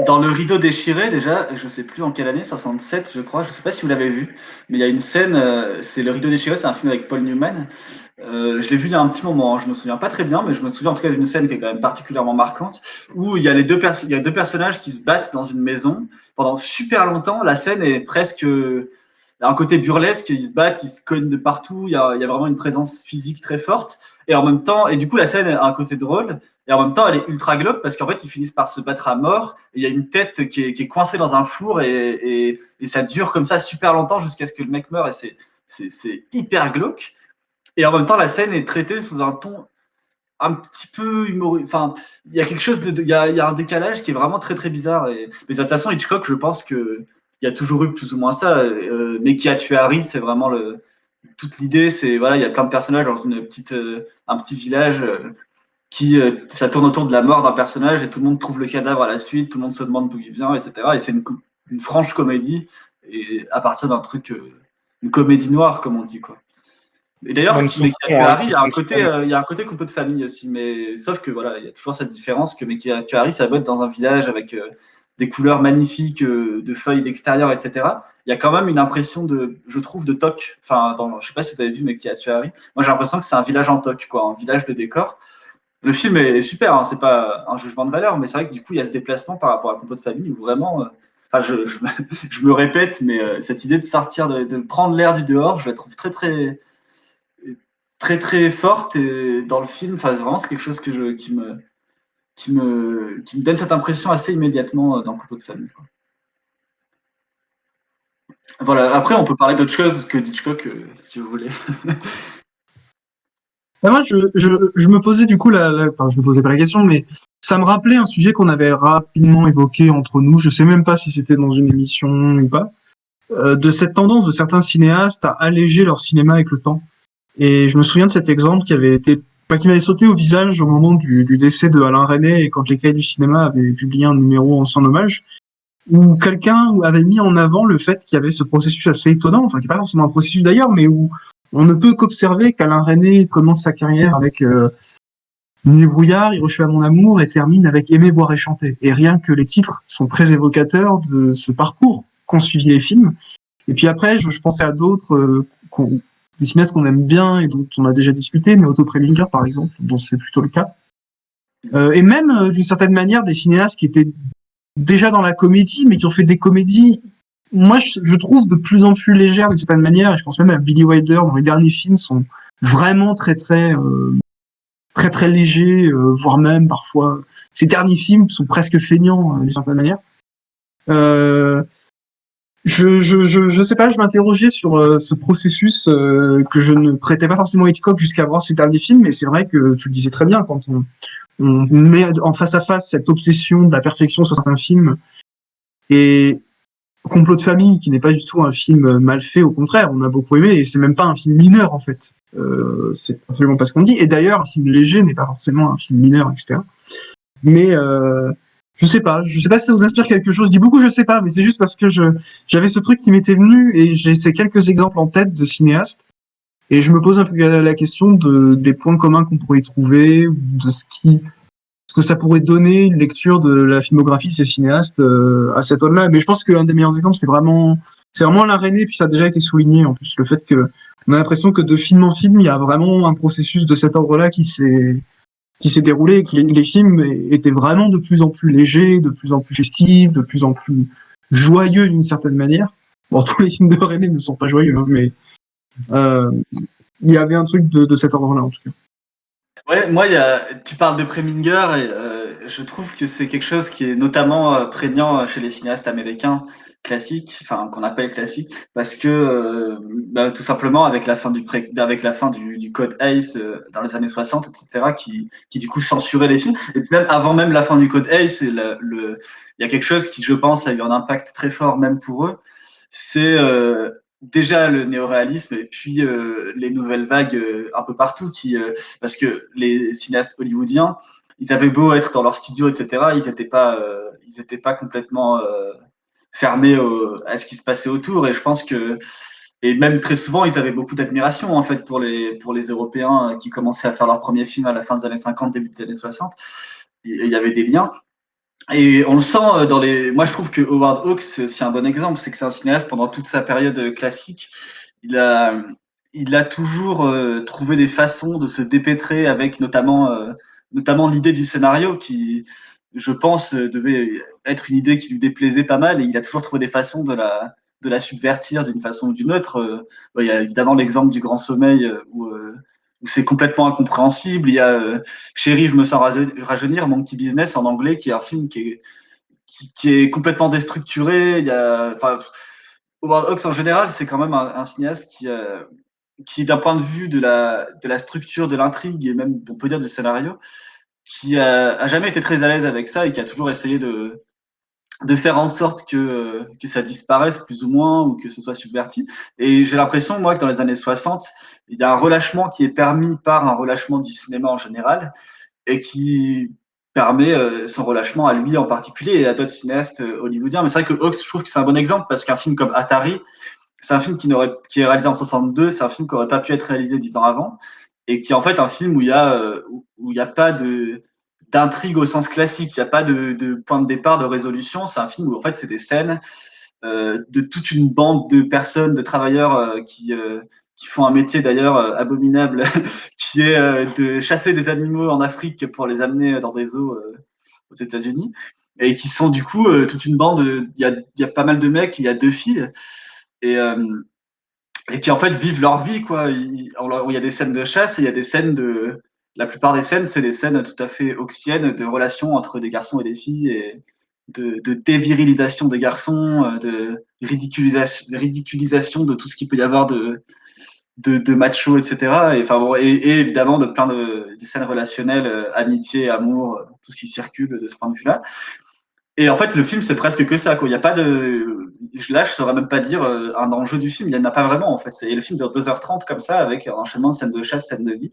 dans Le Rideau déchiré, déjà, je sais plus en quelle année, 67, je crois, je sais pas si vous l'avez vu, mais il y a une scène, c'est Le Rideau déchiré, c'est un film avec Paul Newman. Je l'ai vu il y a un petit moment, hein, je me souviens pas très bien, mais je me souviens en tout cas d'une scène qui est quand même particulièrement marquante, où il y a il y a deux personnages qui se battent dans une maison pendant super longtemps. La scène est presque, il y a un côté burlesque, ils se battent, ils se cognent de partout, il y a vraiment une présence physique très forte. Et en même temps, et du coup, la scène a un côté drôle, et en même temps, elle est ultra glauque parce qu'en fait, ils finissent par se battre à mort. Et il y a une tête qui est coincée dans un four et ça dure comme ça super longtemps jusqu'à ce que le mec meure. Et c'est hyper glauque. Et en même temps, la scène est traitée sous un ton un petit peu humoristique. Enfin, il y a quelque chose il y a un décalage qui est vraiment très très bizarre. Mais de toute façon, Hitchcock, je pense que il y a toujours eu plus ou moins ça. Mais qui a tué Harry, c'est vraiment toute l'idée. C'est voilà, il y a plein de personnages dans un petit village. Ça tourne autour de la mort d'un personnage et tout le monde trouve le cadavre à la suite, tout le monde se demande d'où il vient, etc. Et c'est une franche comédie et à partir d'un truc, une comédie noire comme on dit quoi. Et d'ailleurs, Même mais son qui a tué ton, hein, Harry, qui fonctionne. il y a un côté complot de famille aussi, mais sauf que voilà, il y a toujours cette différence que mais qui a tué Harry, ça va être dans un village avec des couleurs magnifiques, de feuilles d'extérieur, etc. Il y a quand même une impression je trouve, de toc. Enfin, je sais pas si vous avez vu, mais qui a tué Harry. Moi, j'ai l'impression que c'est un village en toc, quoi, un village de décor. Le film est super, hein, c'est pas un jugement de valeur, mais c'est vrai que du coup, il y a ce déplacement par rapport à Complot de famille où vraiment, enfin, je me répète, mais cette idée de sortir, de prendre l'air du dehors, je la trouve très forte et dans le film. Enfin, vraiment, c'est quelque chose qui me donne cette impression assez immédiatement dans Complot de famille, quoi. Voilà. Après, on peut parler d'autre chose que Hitchcock, si vous voulez. Bah, moi, je me posais du coup enfin, je me posais pas la question, mais ça me rappelait un sujet qu'on avait rapidement évoqué entre nous. Je sais même pas si c'était dans une émission ou pas, de cette tendance de certains cinéastes à alléger leur cinéma avec le temps. Et je me souviens de cet exemple qui avait été, pas qui m'avait sauté au visage au moment du décès de Alain Resnais et quand les Cahiers du cinéma avaient publié un numéro en son hommage, où quelqu'un avait mis en avant le fait qu'il y avait ce processus assez étonnant, enfin qui n'est pas forcément un processus d'ailleurs, mais où on ne peut qu'observer qu'Alain Resnais commence sa carrière avec Nuit et brouillard, Hiroshima mon amour et termine avec Aimer, boire et chanter. Et rien que les titres sont très évocateurs de ce parcours qu'ont suivi les films. Et puis après, je pensais à d'autres, des cinéastes qu'on aime bien et dont on a déjà discuté, mais Otto Preminger par exemple, dont c'est plutôt le cas. Et même d'une certaine manière des cinéastes qui étaient déjà dans la comédie, mais qui ont fait des comédies, moi je trouve de plus en plus légères d'une certaine manière. Et je pense même à Billy Wilder dont les derniers films sont vraiment très légers, voire même parfois ces derniers films sont presque feignants d'une certaine manière. Euh, je sais pas, je m'interrogeais sur ce processus que je ne prêtais pas forcément à Hitchcock jusqu'à voir ces derniers films, mais c'est vrai que tu le disais très bien, quand on met en face à face cette obsession de la perfection sur certains films et Complot de famille, qui n'est pas du tout un film mal fait, au contraire, on a beaucoup aimé, et c'est même pas un film mineur en fait. C'est absolument pas ce qu'on dit. Et d'ailleurs, un film léger n'est pas forcément un film mineur, etc. Mais je sais pas si ça vous inspire quelque chose. Je dis beaucoup, je sais pas, mais c'est juste parce que j'avais ce truc qui m'était venu et j'ai ces quelques exemples en tête de cinéastes et je me pose un peu la question des points communs qu'on pourrait y trouver, de ce que ça pourrait donner une lecture de la filmographie de ces cinéastes à cette aune-là. Mais je pense que l'un des meilleurs exemples, c'est vraiment Alain Resnais, puis ça a déjà été souligné en plus, le fait que on a l'impression que de film en film, il y a vraiment un processus de cet ordre-là qui s'est déroulé et que les films étaient vraiment de plus en plus légers, de plus en plus festifs, de plus en plus joyeux d'une certaine manière. Bon, tous les films de René ne sont pas joyeux, hein, mais euh, il y avait un truc de cet ordre-là en tout cas. Ouais, moi, tu parles de Preminger et je trouve que c'est quelque chose qui est notamment prégnant chez les cinéastes américains classiques, enfin qu'on appelle classiques, parce que tout simplement avec la fin du code ACE dans les années 60, etc., qui du coup censurait les films. Et puis même avant même la fin du code ACE, il y a quelque chose qui, je pense, a eu un impact très fort même pour eux. c'est déjà le néoréalisme et puis les nouvelles vagues un peu partout, parce que les cinéastes hollywoodiens, ils avaient beau être dans leur studio, etc., ils étaient pas complètement fermés à ce qui se passait autour. Et je pense que, et même très souvent, ils avaient beaucoup d'admiration en fait pour les Européens qui commençaient à faire leurs premiers films à la fin des années 50, début des années 60. Il y avait des liens. Et on le sent dans les. Moi, je trouve que Howard Hawks, c'est aussi un bon exemple. C'est que c'est un cinéaste pendant toute sa période classique. Il a, il a toujours trouvé des façons de se dépêtrer avec notamment l'idée du scénario qui, je pense, devait être une idée qui lui déplaisait pas mal. Et il a toujours trouvé des façons de la subvertir d'une façon ou d'une autre. Il y a évidemment l'exemple du Grand Sommeil où c'est complètement incompréhensible. Il y a Chérie, je me sens rajeunir, Monkey Business en anglais, qui est un film qui est complètement déstructuré. Howard Hawks en général, c'est quand même un cinéaste qui d'un point de vue de la structure, de l'intrigue et même, on peut dire, du scénario, qui a jamais été très à l'aise avec ça et qui a toujours essayé de faire en sorte que ça disparaisse plus ou moins ou que ce soit subverti. Et j'ai l'impression, moi, que dans les années 60, il y a un relâchement qui est permis par un relâchement du cinéma en général et qui permet son relâchement à lui en particulier et à d'autres cinéastes hollywoodiens. Mais c'est vrai que Hawks, je trouve que c'est un bon exemple parce qu'un film comme Atari, c'est un film qui est réalisé en 62, c'est un film qui n'aurait pas pu être réalisé 10 ans avant et qui est en fait un film où il y a pas d'intrigue au sens classique, il n'y a pas de point de départ, de résolution. C'est un film où en fait c'est des scènes de toute une bande de personnes, de travailleurs qui font un métier d'ailleurs abominable, qui est de chasser des animaux en Afrique pour les amener dans des zoos aux États-Unis, et qui sont du coup toute une bande. Il y a pas mal de mecs, il y a 2 filles, et, euh, et qui en fait vivent leur vie, quoi. Il y a des scènes de chasse et il y a des scènes de. La plupart des scènes, c'est des scènes tout à fait hawksiennes de relations entre des garçons et des filles et de dévirilisation des garçons, ridiculisation de tout ce qu'il peut y avoir de macho, etc. Et, enfin, bon, et évidemment de plein de scènes relationnelles, amitié, amour, tout ce qui circule de ce point de vue-là. Et en fait, le film, c'est presque que ça, quoi. Il y a pas de. Là, je saurais même pas dire un enjeu du film. Il n'y en a pas vraiment, en fait. Et le film dure 2h30 comme ça, avec un enchaînement de scènes de chasse, scènes de vie.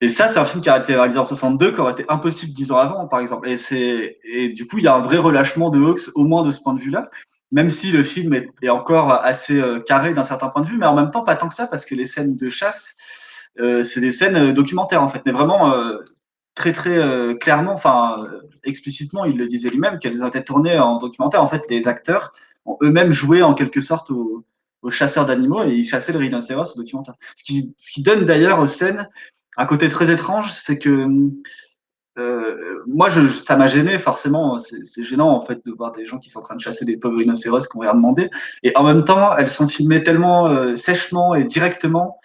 Et ça, c'est un film qui a été réalisé en 62, qui aurait été impossible 10 ans avant, par exemple. Et du coup, il y a un vrai relâchement de Hawks, au moins de ce point de vue-là, même si le film est encore assez carré d'un certain point de vue, mais en même temps, pas tant que ça, parce que les scènes de chasse, c'est des scènes documentaires, en fait, mais vraiment très, très clairement, enfin, explicitement, il le disait lui-même, qu'elles ont été tournées en documentaire. En fait, les acteurs ont eux-mêmes joué en quelque sorte aux chasseurs d'animaux et ils chassaient le rhinocéros au documentaire. Ce qui donne d'ailleurs aux scènes un côté très étrange, c'est que moi, ça m'a gêné forcément. C'est gênant en fait de voir des gens qui sont en train de chasser des pauvres rhinocéros qui n'ont rien demandé. Et en même temps, elles sont filmées tellement sèchement et directement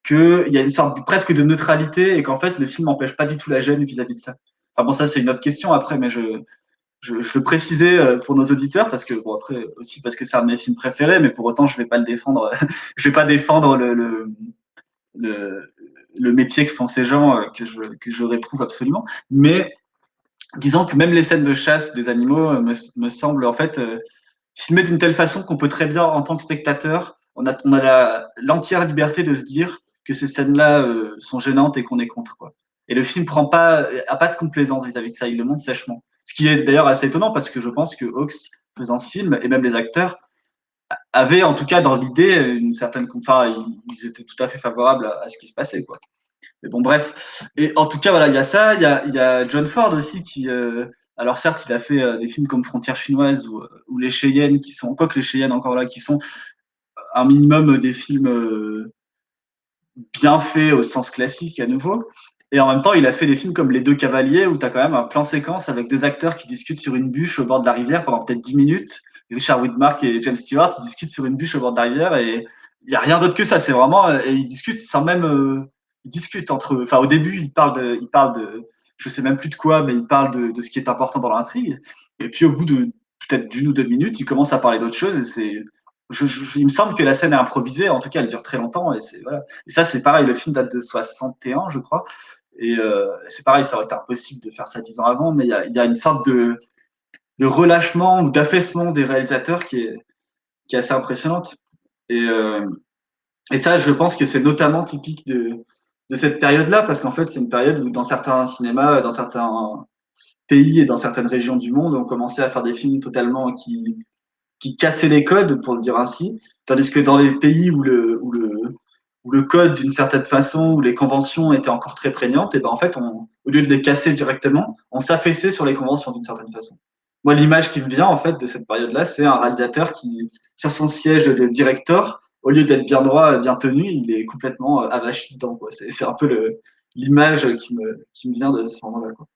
qu'il y a une sorte presque de neutralité et qu'en fait, le film n'empêche pas du tout la gêne vis-à-vis de ça. Enfin bon, ça c'est une autre question après, mais je le précisais pour nos auditeurs parce que bon après aussi parce que c'est un de mes films préférés, mais pour autant je vais pas le défendre. Je vais pas défendre le, le métier que font ces gens que je réprouve absolument. Mais disons que même les scènes de chasse des animaux me semblent en fait filmées d'une telle façon qu'on peut très bien, en tant que spectateur, on a l'entière liberté de se dire que ces scènes-là sont gênantes et qu'on est contre, quoi. Et le film a pas de complaisance vis-à-vis de ça, il le montre sèchement. Ce qui est d'ailleurs assez étonnant parce que je pense que Hawks, faisant ce film, et même les acteurs, avaient en tout cas dans l'idée une certaine. Enfin, ils étaient tout à fait favorables à ce qui se passait, quoi. Mais bon, bref. Et en tout cas, voilà, il y a ça. Il y a John Ford aussi qui. Alors certes, il a fait des films comme Frontières chinoises ou Les Cheyennes, qui sont, quoi que Les Cheyennes encore là, qui sont un minimum des films bien faits au sens classique à nouveau. Et en même temps, il a fait des films comme Les Deux Cavaliers, où tu as quand même un plan séquence avec 2 acteurs qui discutent sur une bûche au bord de la rivière pendant peut-être 10 minutes. Richard Widmark et James Stewart discutent sur une bûche au bord de la rivière et il n'y a rien d'autre que ça. C'est vraiment. Et ils discutent sans même. Ils discutent entre eux. Enfin, au début, ils parlent de. Je sais même plus de quoi, mais ils parlent de ce qui est important dans l'intrigue. Et puis, au bout de peut-être d'1 ou 2 minutes, ils commencent à parler d'autre chose. Et c'est. Il me semble que la scène est improvisée. En tout cas, elle dure très longtemps. Et, voilà. Et ça, c'est pareil. Le film date de 61, je crois. Et c'est pareil, ça aurait été impossible de faire ça 10 ans avant, mais il y a une sorte de relâchement ou d'affaissement des réalisateurs qui est assez impressionnante. Et ça, je pense que c'est notamment typique de cette période-là, parce qu'en fait, c'est une période où dans certains cinémas, dans certains pays et dans certaines régions du monde, on commençait à faire des films totalement qui cassaient les codes, pour le dire ainsi, tandis que dans les pays où le code, d'une certaine façon, où les conventions étaient encore très prégnantes, et ben en fait, au lieu de les casser directement, on s'affaissait sur les conventions d'une certaine façon. Moi, l'image qui me vient en fait de cette période-là, c'est un réalisateur qui, sur son siège de directeur, au lieu d'être bien droit, bien tenu, il est complètement avachi dedans, quoi. C'est un peu l'image qui me vient de ce moment-là, quoi.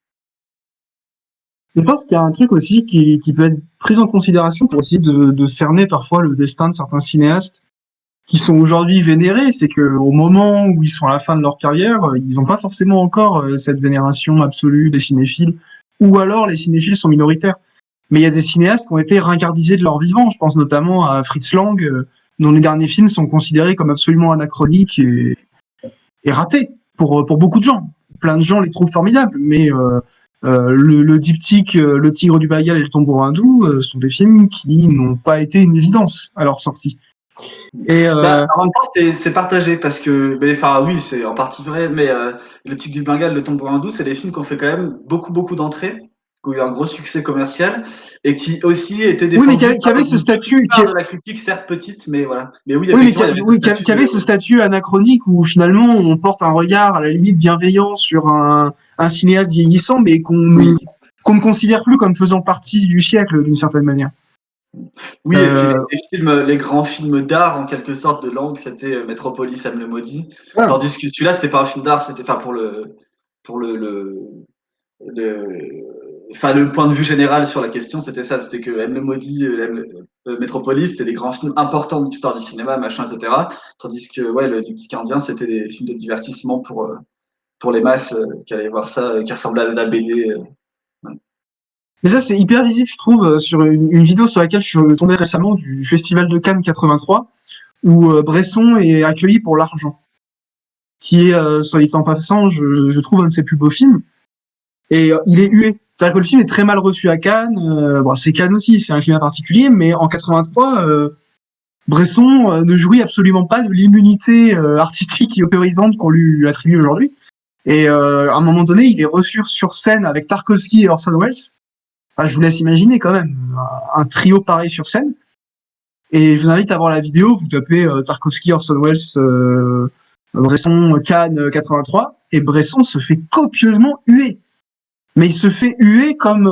Je pense qu'il y a un truc aussi qui peut être pris en considération pour essayer de cerner parfois le destin de certains cinéastes qui sont aujourd'hui vénérés, c'est que au moment où ils sont à la fin de leur carrière, ils n'ont pas forcément encore cette vénération absolue des cinéphiles, ou alors les cinéphiles sont minoritaires. Mais il y a des cinéastes qui ont été ringardisés de leur vivant. Je pense notamment à Fritz Lang, dont les derniers films sont considérés comme absolument anachroniques et ratés pour beaucoup de gens. Plein de gens les trouvent formidables, mais le diptyque, Le Tigre du Bengale et Le Tombeau hindou sont des films qui n'ont pas été une évidence à leur sortie. Et Bah, en même temps, c'est partagé parce que, enfin, oui, c'est en partie vrai, mais Le Tigre du Bengale, Le Tombeau hindou, c'est des films qui ont fait quand même beaucoup d'entrées, qui ont eu un gros succès commercial et qui aussi étaient oui, mais défendus qui avait ce une statut, part de la critique, certes petite, mais voilà. Mais oui, oui, mais effectivement, il y avait ce statut qui avait ce statut anachronique où finalement on porte un regard à la limite bienveillant sur un cinéaste vieillissant, mais oui. qu'on ne considère plus comme faisant partie du siècle d'une certaine manière. Oui, et puis Euh, les grands films d'art, en quelque sorte, de langue, c'était Metropolis, Aime le maudit. voilà. Tandis que celui-là, c'était pas un film d'art, c'était, enfin, pour le, enfin, le point de vue général sur la question, c'était ça, c'était que Aime le maudit, Metropolis, c'était des grands films importants de l'histoire du cinéma, machin, etc. Tandis que, ouais, le Diptyque indien, c'était des films de divertissement pour les masses qui allaient voir ça, qui ressemblaient à de la BD. Ouais. Mais ça, c'est hyper visible, je trouve, sur une vidéo sur laquelle je suis tombé récemment du Festival de Cannes 83, où Bresson est accueilli pour L'Argent, qui est, soit dit en passant, je trouve un de ses plus beaux films. Et il est hué. C'est-à-dire que le film est très mal reçu à Cannes. Bon, c'est Cannes aussi, c'est un climat particulier, mais en 83, Bresson ne jouit absolument pas de l'immunité artistique et autorisante qu'on lui attribue aujourd'hui. Et à un moment donné, il est reçu sur scène avec Tarkovsky et Orson Welles. Enfin, je vous laisse imaginer quand même un trio pareil sur scène. Et je vous invite à voir la vidéo. Vous tapez Tarkovsky, Orson Welles, Bresson, Cannes 83, et Bresson se fait copieusement huer. Mais il se fait huer comme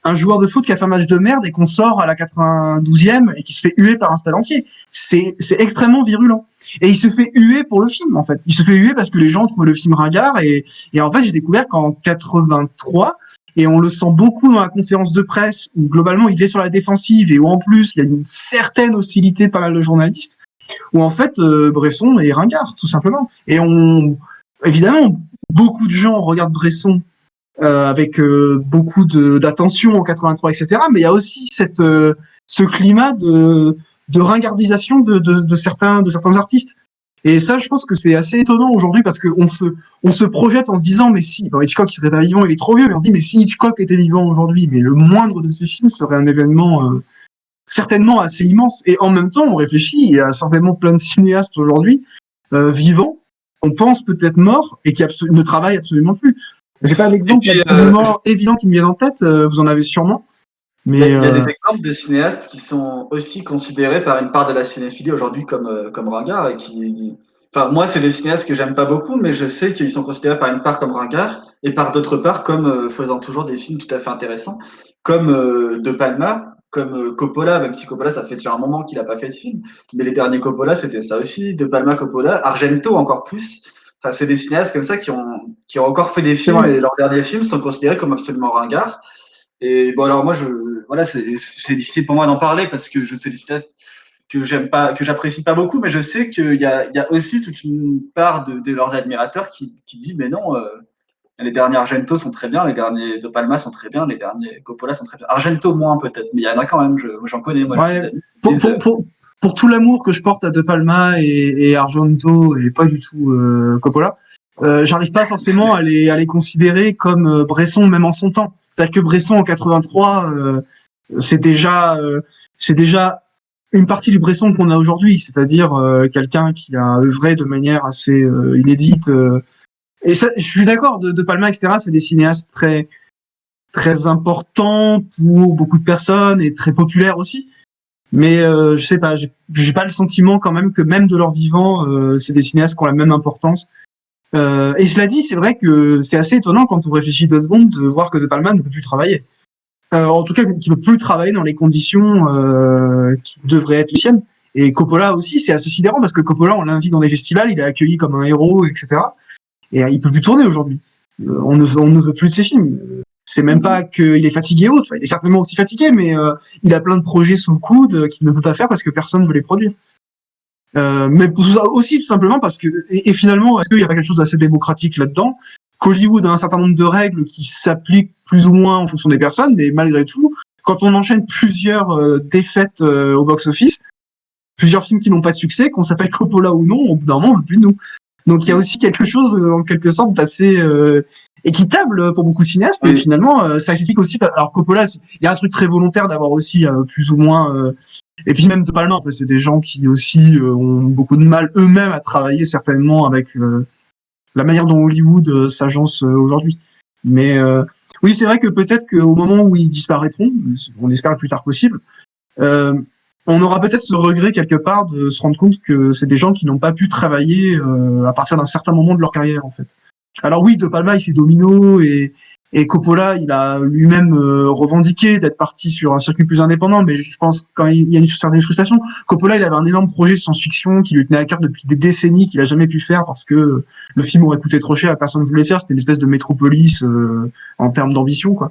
un joueur de foot qui a fait un match de merde et qu'on sort à la 92e et qui se fait huer par un stade entier. C'est extrêmement virulent. Et il se fait huer pour le film, en fait. Il se fait huer parce que les gens trouvent le film ringard. Et en fait, j'ai découvert qu'en 83, et on le sent beaucoup dans la conférence de presse, où globalement, il est sur la défensive et où en plus, il y a une certaine hostilité, pas mal de journalistes, où en fait, Bresson est ringard, tout simplement. Et évidemment, beaucoup de gens regardent Bresson avec beaucoup d'attention en 83, etc. Mais il y a aussi ce climat de ringardisation de certains artistes. Et ça, je pense que c'est assez étonnant aujourd'hui parce qu'on se projette en se disant, mais si, bon, Hitchcock il serait pas vivant, il est trop vieux, mais on se dit, mais si Hitchcock était vivant aujourd'hui, mais le moindre de ses films serait un événement certainement assez immense. Et en même temps, on réfléchit, il y a certainement plein de cinéastes aujourd'hui vivants, on pense peut-être morts et qui ne travaillent absolument plus. J'ai pas d'exemple absolument évident qui me vient en tête, vous en avez sûrement. Mais il y a des exemples de cinéastes qui sont aussi considérés par une part de la cinéphilie aujourd'hui comme ringards et qui, enfin, moi, c'est des cinéastes que j'aime pas beaucoup, mais je sais qu'ils sont considérés par une part comme ringards et par d'autre part comme faisant toujours des films tout à fait intéressants, comme De Palma, comme Coppola, même si Coppola, ça fait déjà un moment qu'il a pas fait de film, mais les derniers Coppola, c'était ça aussi, De Palma, Coppola, Argento encore plus. Enfin, c'est des cinéastes comme ça qui ont encore fait des films et leurs derniers films sont considérés comme absolument ringards. Et bon, alors moi, voilà, c'est difficile pour moi d'en parler parce que je sais des cinéastes que j'aime pas, que j'apprécie pas beaucoup, mais je sais qu'il y a aussi toute une part de leurs admirateurs qui dit, mais non, les derniers Argento sont très bien, les derniers De Palma sont très bien, les derniers Coppola sont très bien. Argento moins peut-être, mais il y en a quand même, j'en connais, moi, ouais, je des amis. pour tout l'amour que je porte à De Palma et Argento et pas du tout Coppola, j'arrive pas forcément à les considérer comme Bresson même en son temps. C'est-à-dire que Bresson en 83, c'est déjà une partie du Bresson qu'on a aujourd'hui, c'est-à-dire quelqu'un qui a œuvré de manière assez inédite. Et ça, je suis d'accord, de Palma, etc. C'est des cinéastes très très importants pour beaucoup de personnes et très populaires aussi. Mais je sais pas, j'ai pas le sentiment quand même que même de leur vivant, c'est des cinéastes qui ont la même importance. Et cela dit, c'est vrai que c'est assez étonnant quand on réfléchit 2 secondes de voir que De Palma ne peut plus travailler. En tout cas, qui ne peut plus travailler dans les conditions qui devraient être les siennes. Et Coppola aussi, c'est assez sidérant parce que Coppola, on l'invite dans des festivals, il est accueilli comme un héros, etc. Et il peut plus tourner aujourd'hui. On ne veut plus de ses films. C'est même pas qu'il est fatigué ou autre. Enfin, il est certainement aussi fatigué, mais il a plein de projets sous le coude qu'il ne peut pas faire parce que personne ne veut les produire. Mais aussi tout simplement parce que et finalement, est-ce qu'il n'y a pas quelque chose d'assez démocratique là-dedans? Qu'Hollywood a un certain nombre de règles qui s'appliquent plus ou moins en fonction des personnes, mais malgré tout, quand on enchaîne plusieurs défaites au box-office, plusieurs films qui n'ont pas de succès, qu'on s'appelle Coppola ou non, au bout d'un moment, on veut plus de nous. Donc il y a aussi quelque chose, en quelque sorte, d'assez équitable pour beaucoup de cinéastes. Et finalement, ça explique aussi. Alors Coppola, il y a un truc très volontaire d'avoir aussi plus ou moins. Et puis même De Palma, en fait, c'est des gens qui aussi ont beaucoup de mal eux-mêmes à travailler certainement avec la manière dont Hollywood s'agence aujourd'hui. Mais oui, c'est vrai que peut-être qu'au moment où ils disparaîtront, on espère le plus tard possible, euh, on aura peut-être ce regret quelque part de se rendre compte que c'est des gens qui n'ont pas pu travailler à partir d'un certain moment de leur carrière, en fait. Alors oui, De Palma, il fait Domino et Coppola, il a lui-même revendiqué d'être parti sur un circuit plus indépendant, mais je pense quand il y a une certaine frustration. Coppola, il avait un énorme projet de science-fiction qui lui tenait à cœur depuis des décennies, qu'il a jamais pu faire parce que le film aurait coûté trop cher, personne ne voulait faire. C'était une espèce de métropolis en termes d'ambition, quoi.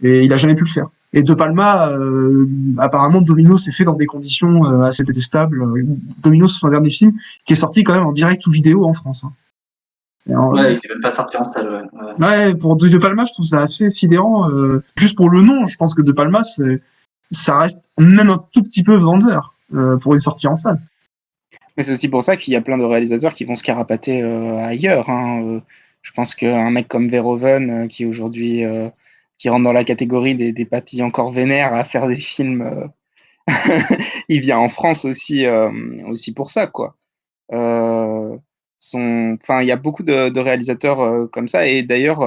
Et il a jamais pu le faire. Et De Palma, apparemment, Domino s'est fait dans des conditions assez détestables. Domino, c'est son dernier film, qui est sorti quand même en direct ou vidéo en France. Hein. Ouais, il n'est même pas sorti en salle. Ouais, pour De Palma, je trouve ça assez sidérant. Juste pour le nom, je pense que De Palma, ça reste même un tout petit peu vendeur pour une sortie en salle. Mais c'est aussi pour ça qu'il y a plein de réalisateurs qui vont se carapater ailleurs. Hein. Je pense qu'un mec comme Verhoeven, qui aujourd'hui qui rentre dans la catégorie des papilles encore vénères à faire des films, il vient en France aussi pour ça, quoi. Enfin, il y a beaucoup de réalisateurs comme ça. Et d'ailleurs,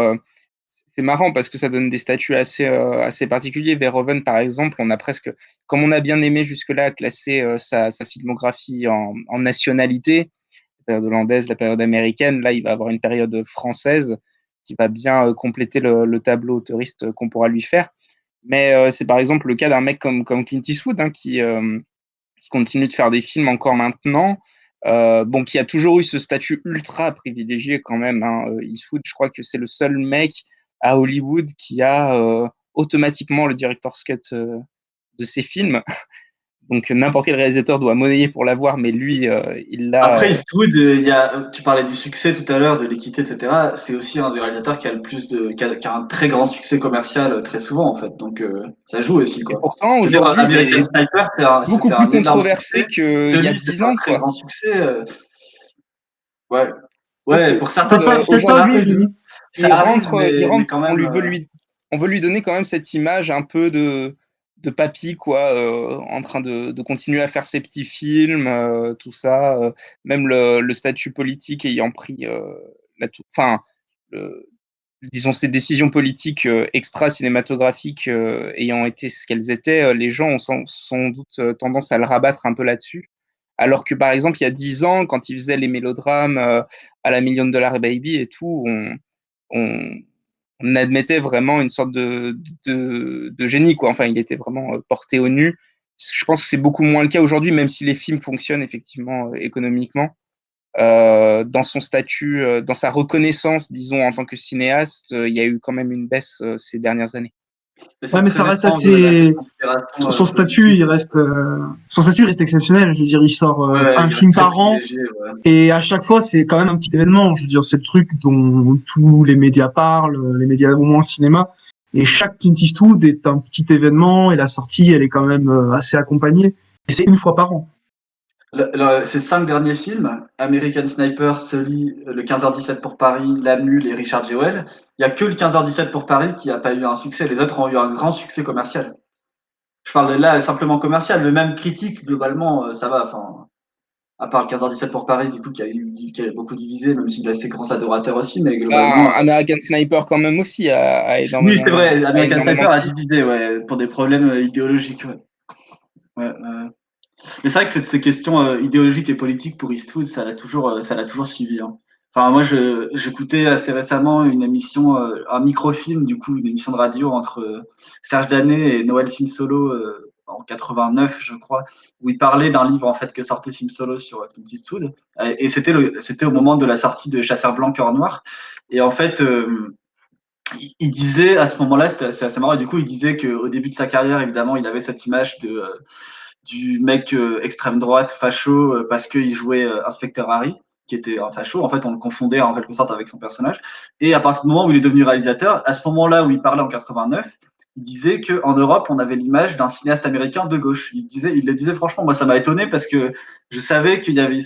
c'est marrant parce que ça donne des statuts assez particuliers. Verhoeven, par exemple, on a presque, comme on a bien aimé jusque-là, classé sa filmographie en nationalité, la période hollandaise, la période américaine. Là, il va avoir une période française qui va bien compléter le tableau auteuriste qu'on pourra lui faire. Mais c'est par exemple le cas d'un mec comme Clint Eastwood, hein, qui continue de faire des films encore maintenant. Bon, qui a toujours eu ce statut ultra privilégié quand même. Hein. Eastwood, je crois que c'est le seul mec à Hollywood qui a automatiquement le director's cut de ses films. Donc n'importe quel réalisateur doit monnayer pour l'avoir, mais lui, il l'a. Après Eastwood, tu parlais du succès tout à l'heure, de l'équité, etc. C'est aussi un des réalisateurs qui a le plus qui a un très grand succès commercial très souvent en fait. Donc ça joue aussi Et quoi. pourtant, Je veux dire, aujourd'hui, il American est Sniper, beaucoup c'était plus un énorme controversé succès. qu'il y a Sully, 10 c'était un ans, très quoi. grand succès. Ouais, ouais, pour certains Peut-être ça pas arrive, aujourd'hui. ça arrive, mais quand On même. veut lui donner quand même cette image un peu de papy, quoi, en train de continuer à faire ses petits films, tout ça, même le statut politique ayant pris enfin, disons, ces décisions politiques extra-cinématographiques ayant été ce qu'elles étaient, les gens ont sans doute tendance à le rabattre un peu là-dessus. Alors que, par exemple, il y a 10 ans, quand il faisait les mélodrames à la Million Dollar Baby et tout, on, on admettait vraiment une sorte de génie, quoi. Enfin, il était vraiment porté au nu. Je pense que c'est beaucoup moins le cas aujourd'hui, même si les films fonctionnent effectivement économiquement. Dans son statut, dans sa reconnaissance, disons, en tant que cinéaste, il y a eu quand même une baisse ces dernières années. Ouais, C'est mais très ça reste récent au-delà des assez. considérations Son statut, politiques. son statut reste exceptionnel. Je veux dire, il sort Ouais, un il reste film très par an. privilégié. Ouais. Et à chaque fois, c'est quand même un petit événement. Je veux dire, c'est le truc dont tous les médias parlent, les médias au moins cinéma. Et chaque Clint Eastwood est un petit événement et la sortie, elle est quand même assez accompagnée. Et c'est une fois par an. Ces 5 derniers films, American Sniper, Sully, le 15h17 pour Paris, La Mule et Richard Jewell, il n'y a que le 15h17 pour Paris qui n'a pas eu un succès. Les autres ont eu un grand succès commercial. Je parle là simplement commercial, mais même critique, globalement, ça va. Enfin, à part le 15h17 pour Paris, du coup, qui a beaucoup divisé, même s'il a ses grands adorateurs aussi, mais globalement. American Sniper quand même aussi a Oui, c'est vrai, a American énormément Sniper a divisé. divisé, ouais, pour des problèmes idéologiques, ouais. Ouais. Mais c'est vrai que ces questions idéologiques et politiques pour Eastwood, ça l'a toujours suivi, hein. Enfin, moi, j'écoutais assez récemment une émission, un microfilm, du coup, une émission de radio entre Serge Danet et Noël Simsolo en 89, je crois, où il parlait d'un livre en fait que sortait Simsolo sur Clint Eastwood. Et c'était au moment de la sortie de Chasseur blanc, cœur noir. Et en fait, il disait à ce moment-là, c'est assez marrant, et du coup, il disait qu'au début de sa carrière, évidemment, il avait cette image du mec extrême droite facho parce qu'il jouait Inspecteur Harry, qui était un facho. En fait, on le confondait en quelque sorte avec son personnage. Et à partir du moment où il est devenu réalisateur, à ce moment-là où il parlait en 89, il disait qu'en Europe, on avait l'image d'un cinéaste américain de gauche. Il le disait franchement, moi ça m'a étonné parce que je savais qu'il y avait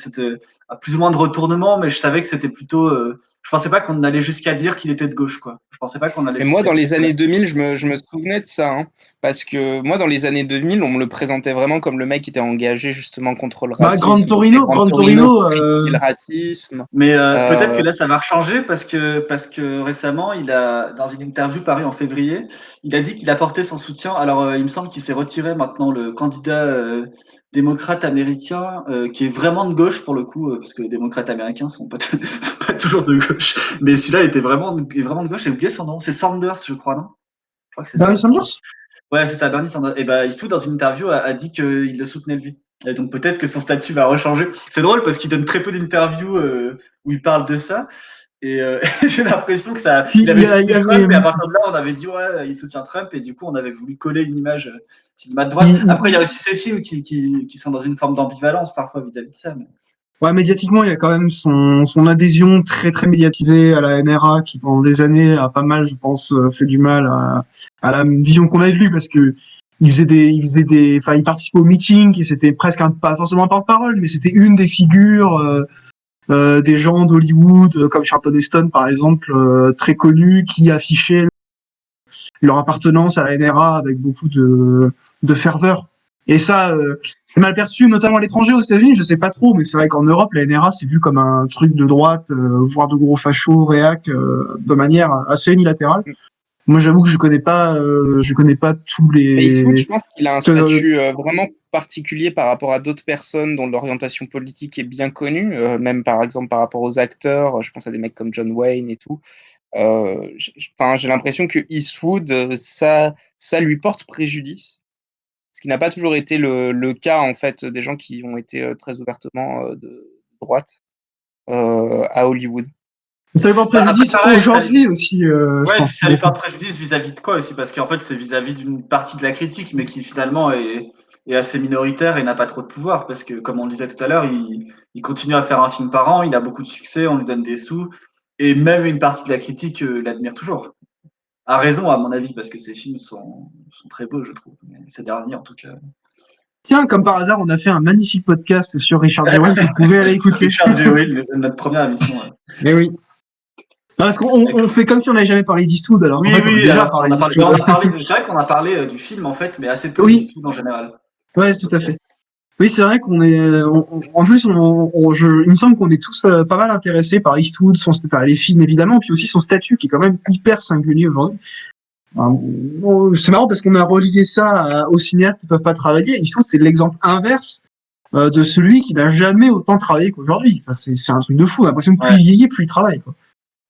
plus ou moins de retournement, mais je savais que c'était plutôt. Je pensais pas qu'on allait jusqu'à dire qu'il était de gauche, quoi. Je pensais pas qu'on allait Mais moi, jusqu'à dans dire les années 2000, je me souvenais de ça, hein, parce que moi, dans les années 2000, on me le présentait vraiment comme le mec qui était engagé justement contre le Bah, racisme, et Gran Grande Torino Torino, pour critiquer le racisme. Mais peut-être que Euh, là, ça va changer parce que récemment, dans une interview parue en février, il a dit qu'il apportait son soutien. Alors, il me semble qu'il s'est retiré maintenant, le candidat démocrate américain, qui est vraiment de gauche pour le coup, parce que les démocrates américains sont pas, sont pas toujours de gauche. Mais celui-là est vraiment de gauche. J'ai oublié son nom. C'est Sanders, je crois, non? Je crois que c'est Bernie ça. Sanders? Ouais, c'est ça, Bernie Sanders. Et bah, Eastwood, dans une interview, a dit qu'il le soutenait lui. Et donc peut-être que son statut va rechanger. C'est drôle parce qu'il donne très peu d'interviews où il parle de ça. Et j'ai l'impression que ça. Si, Il avait il soutenu y avait, Trump et à partir de là, on avait dit ouais, il soutient Trump et du coup, on avait voulu coller une image cinéma de droite. Après, il y a aussi ces films qui sont dans une forme d'ambivalence parfois vis-à-vis de ça. Mais... Ouais, médiatiquement, il y a quand même son adhésion très très médiatisée à la NRA qui pendant des années a pas mal, je pense, fait du mal à la vision qu'on a de lui parce que enfin, il participait aux meetings et c'était presque pas forcément un porte-parole, mais c'était une des figures des gens d'Hollywood, comme Charlton Heston par exemple, très connus, qui affichaient leur appartenance à la NRA avec beaucoup de ferveur. Et ça, c'est mal perçu, notamment à l'étranger, aux États-Unis, je sais pas trop, mais c'est vrai qu'en Europe, la NRA, c'est vu comme un truc de droite, voire de gros fachos, réac, de manière assez unilatérale. Moi, j'avoue que je connais pas tous mais Eastwood, je les. pense qu'il a un statut vraiment particulier par rapport à d'autres personnes dont l'orientation politique est bien connue, même par exemple par rapport aux acteurs. Je pense à des mecs comme John Wayne et tout. J'ai l'impression que Eastwood, ça lui porte préjudice, ce qui n'a pas toujours été le cas en fait des gens qui ont été très ouvertement de droite à Hollywood. Ça lui porte Bah, après, préjudice pareil, aujourd'hui aussi, je ouais, et puis pense, ça lui beaucoup. porte préjudice vis-à-vis de quoi aussi? Parce qu'en fait, c'est vis-à-vis d'une partie de la critique, mais qui finalement est assez minoritaire et n'a pas trop de pouvoir. Parce que, comme on le disait tout à l'heure, il continue à faire un film par an, il a beaucoup de succès, on lui donne des sous, et même une partie de la critique l'admire toujours. A raison, à mon avis, parce que ses films sont très beaux, je trouve. Mais ces derniers, en tout cas. Tiens, comme par hasard, on a fait un magnifique podcast sur Richard Jewell, vous pouvez aller Sur écouter. Richard Jewell, notre première émission. Mais oui. Parce qu'on on fait comme si on n'avait jamais parlé d'Eastwood, alors qu'en Oui, fait, on a oui, déjà alors parlé on a parlé, bah, d'Eastwood. c'est vrai qu'on a parlé du film, en fait, mais assez peu Oui, d'Eastwood en général. ouais, tout à fait. Oui, c'est vrai qu'on est. En plus, il me semble qu'on est tous pas mal intéressés par Eastwood, par les films évidemment, puis aussi son statut qui est quand même hyper singulier aujourd'hui. C'est marrant parce qu'on a relié ça aux cinéastes qui peuvent pas travailler. Eastwood, c'est l'exemple inverse de celui qui n'a jamais autant travaillé qu'aujourd'hui. Enfin, c'est un truc de fou. J'ai l'impression que plus Ouais, il vieillit, plus il travaille, quoi.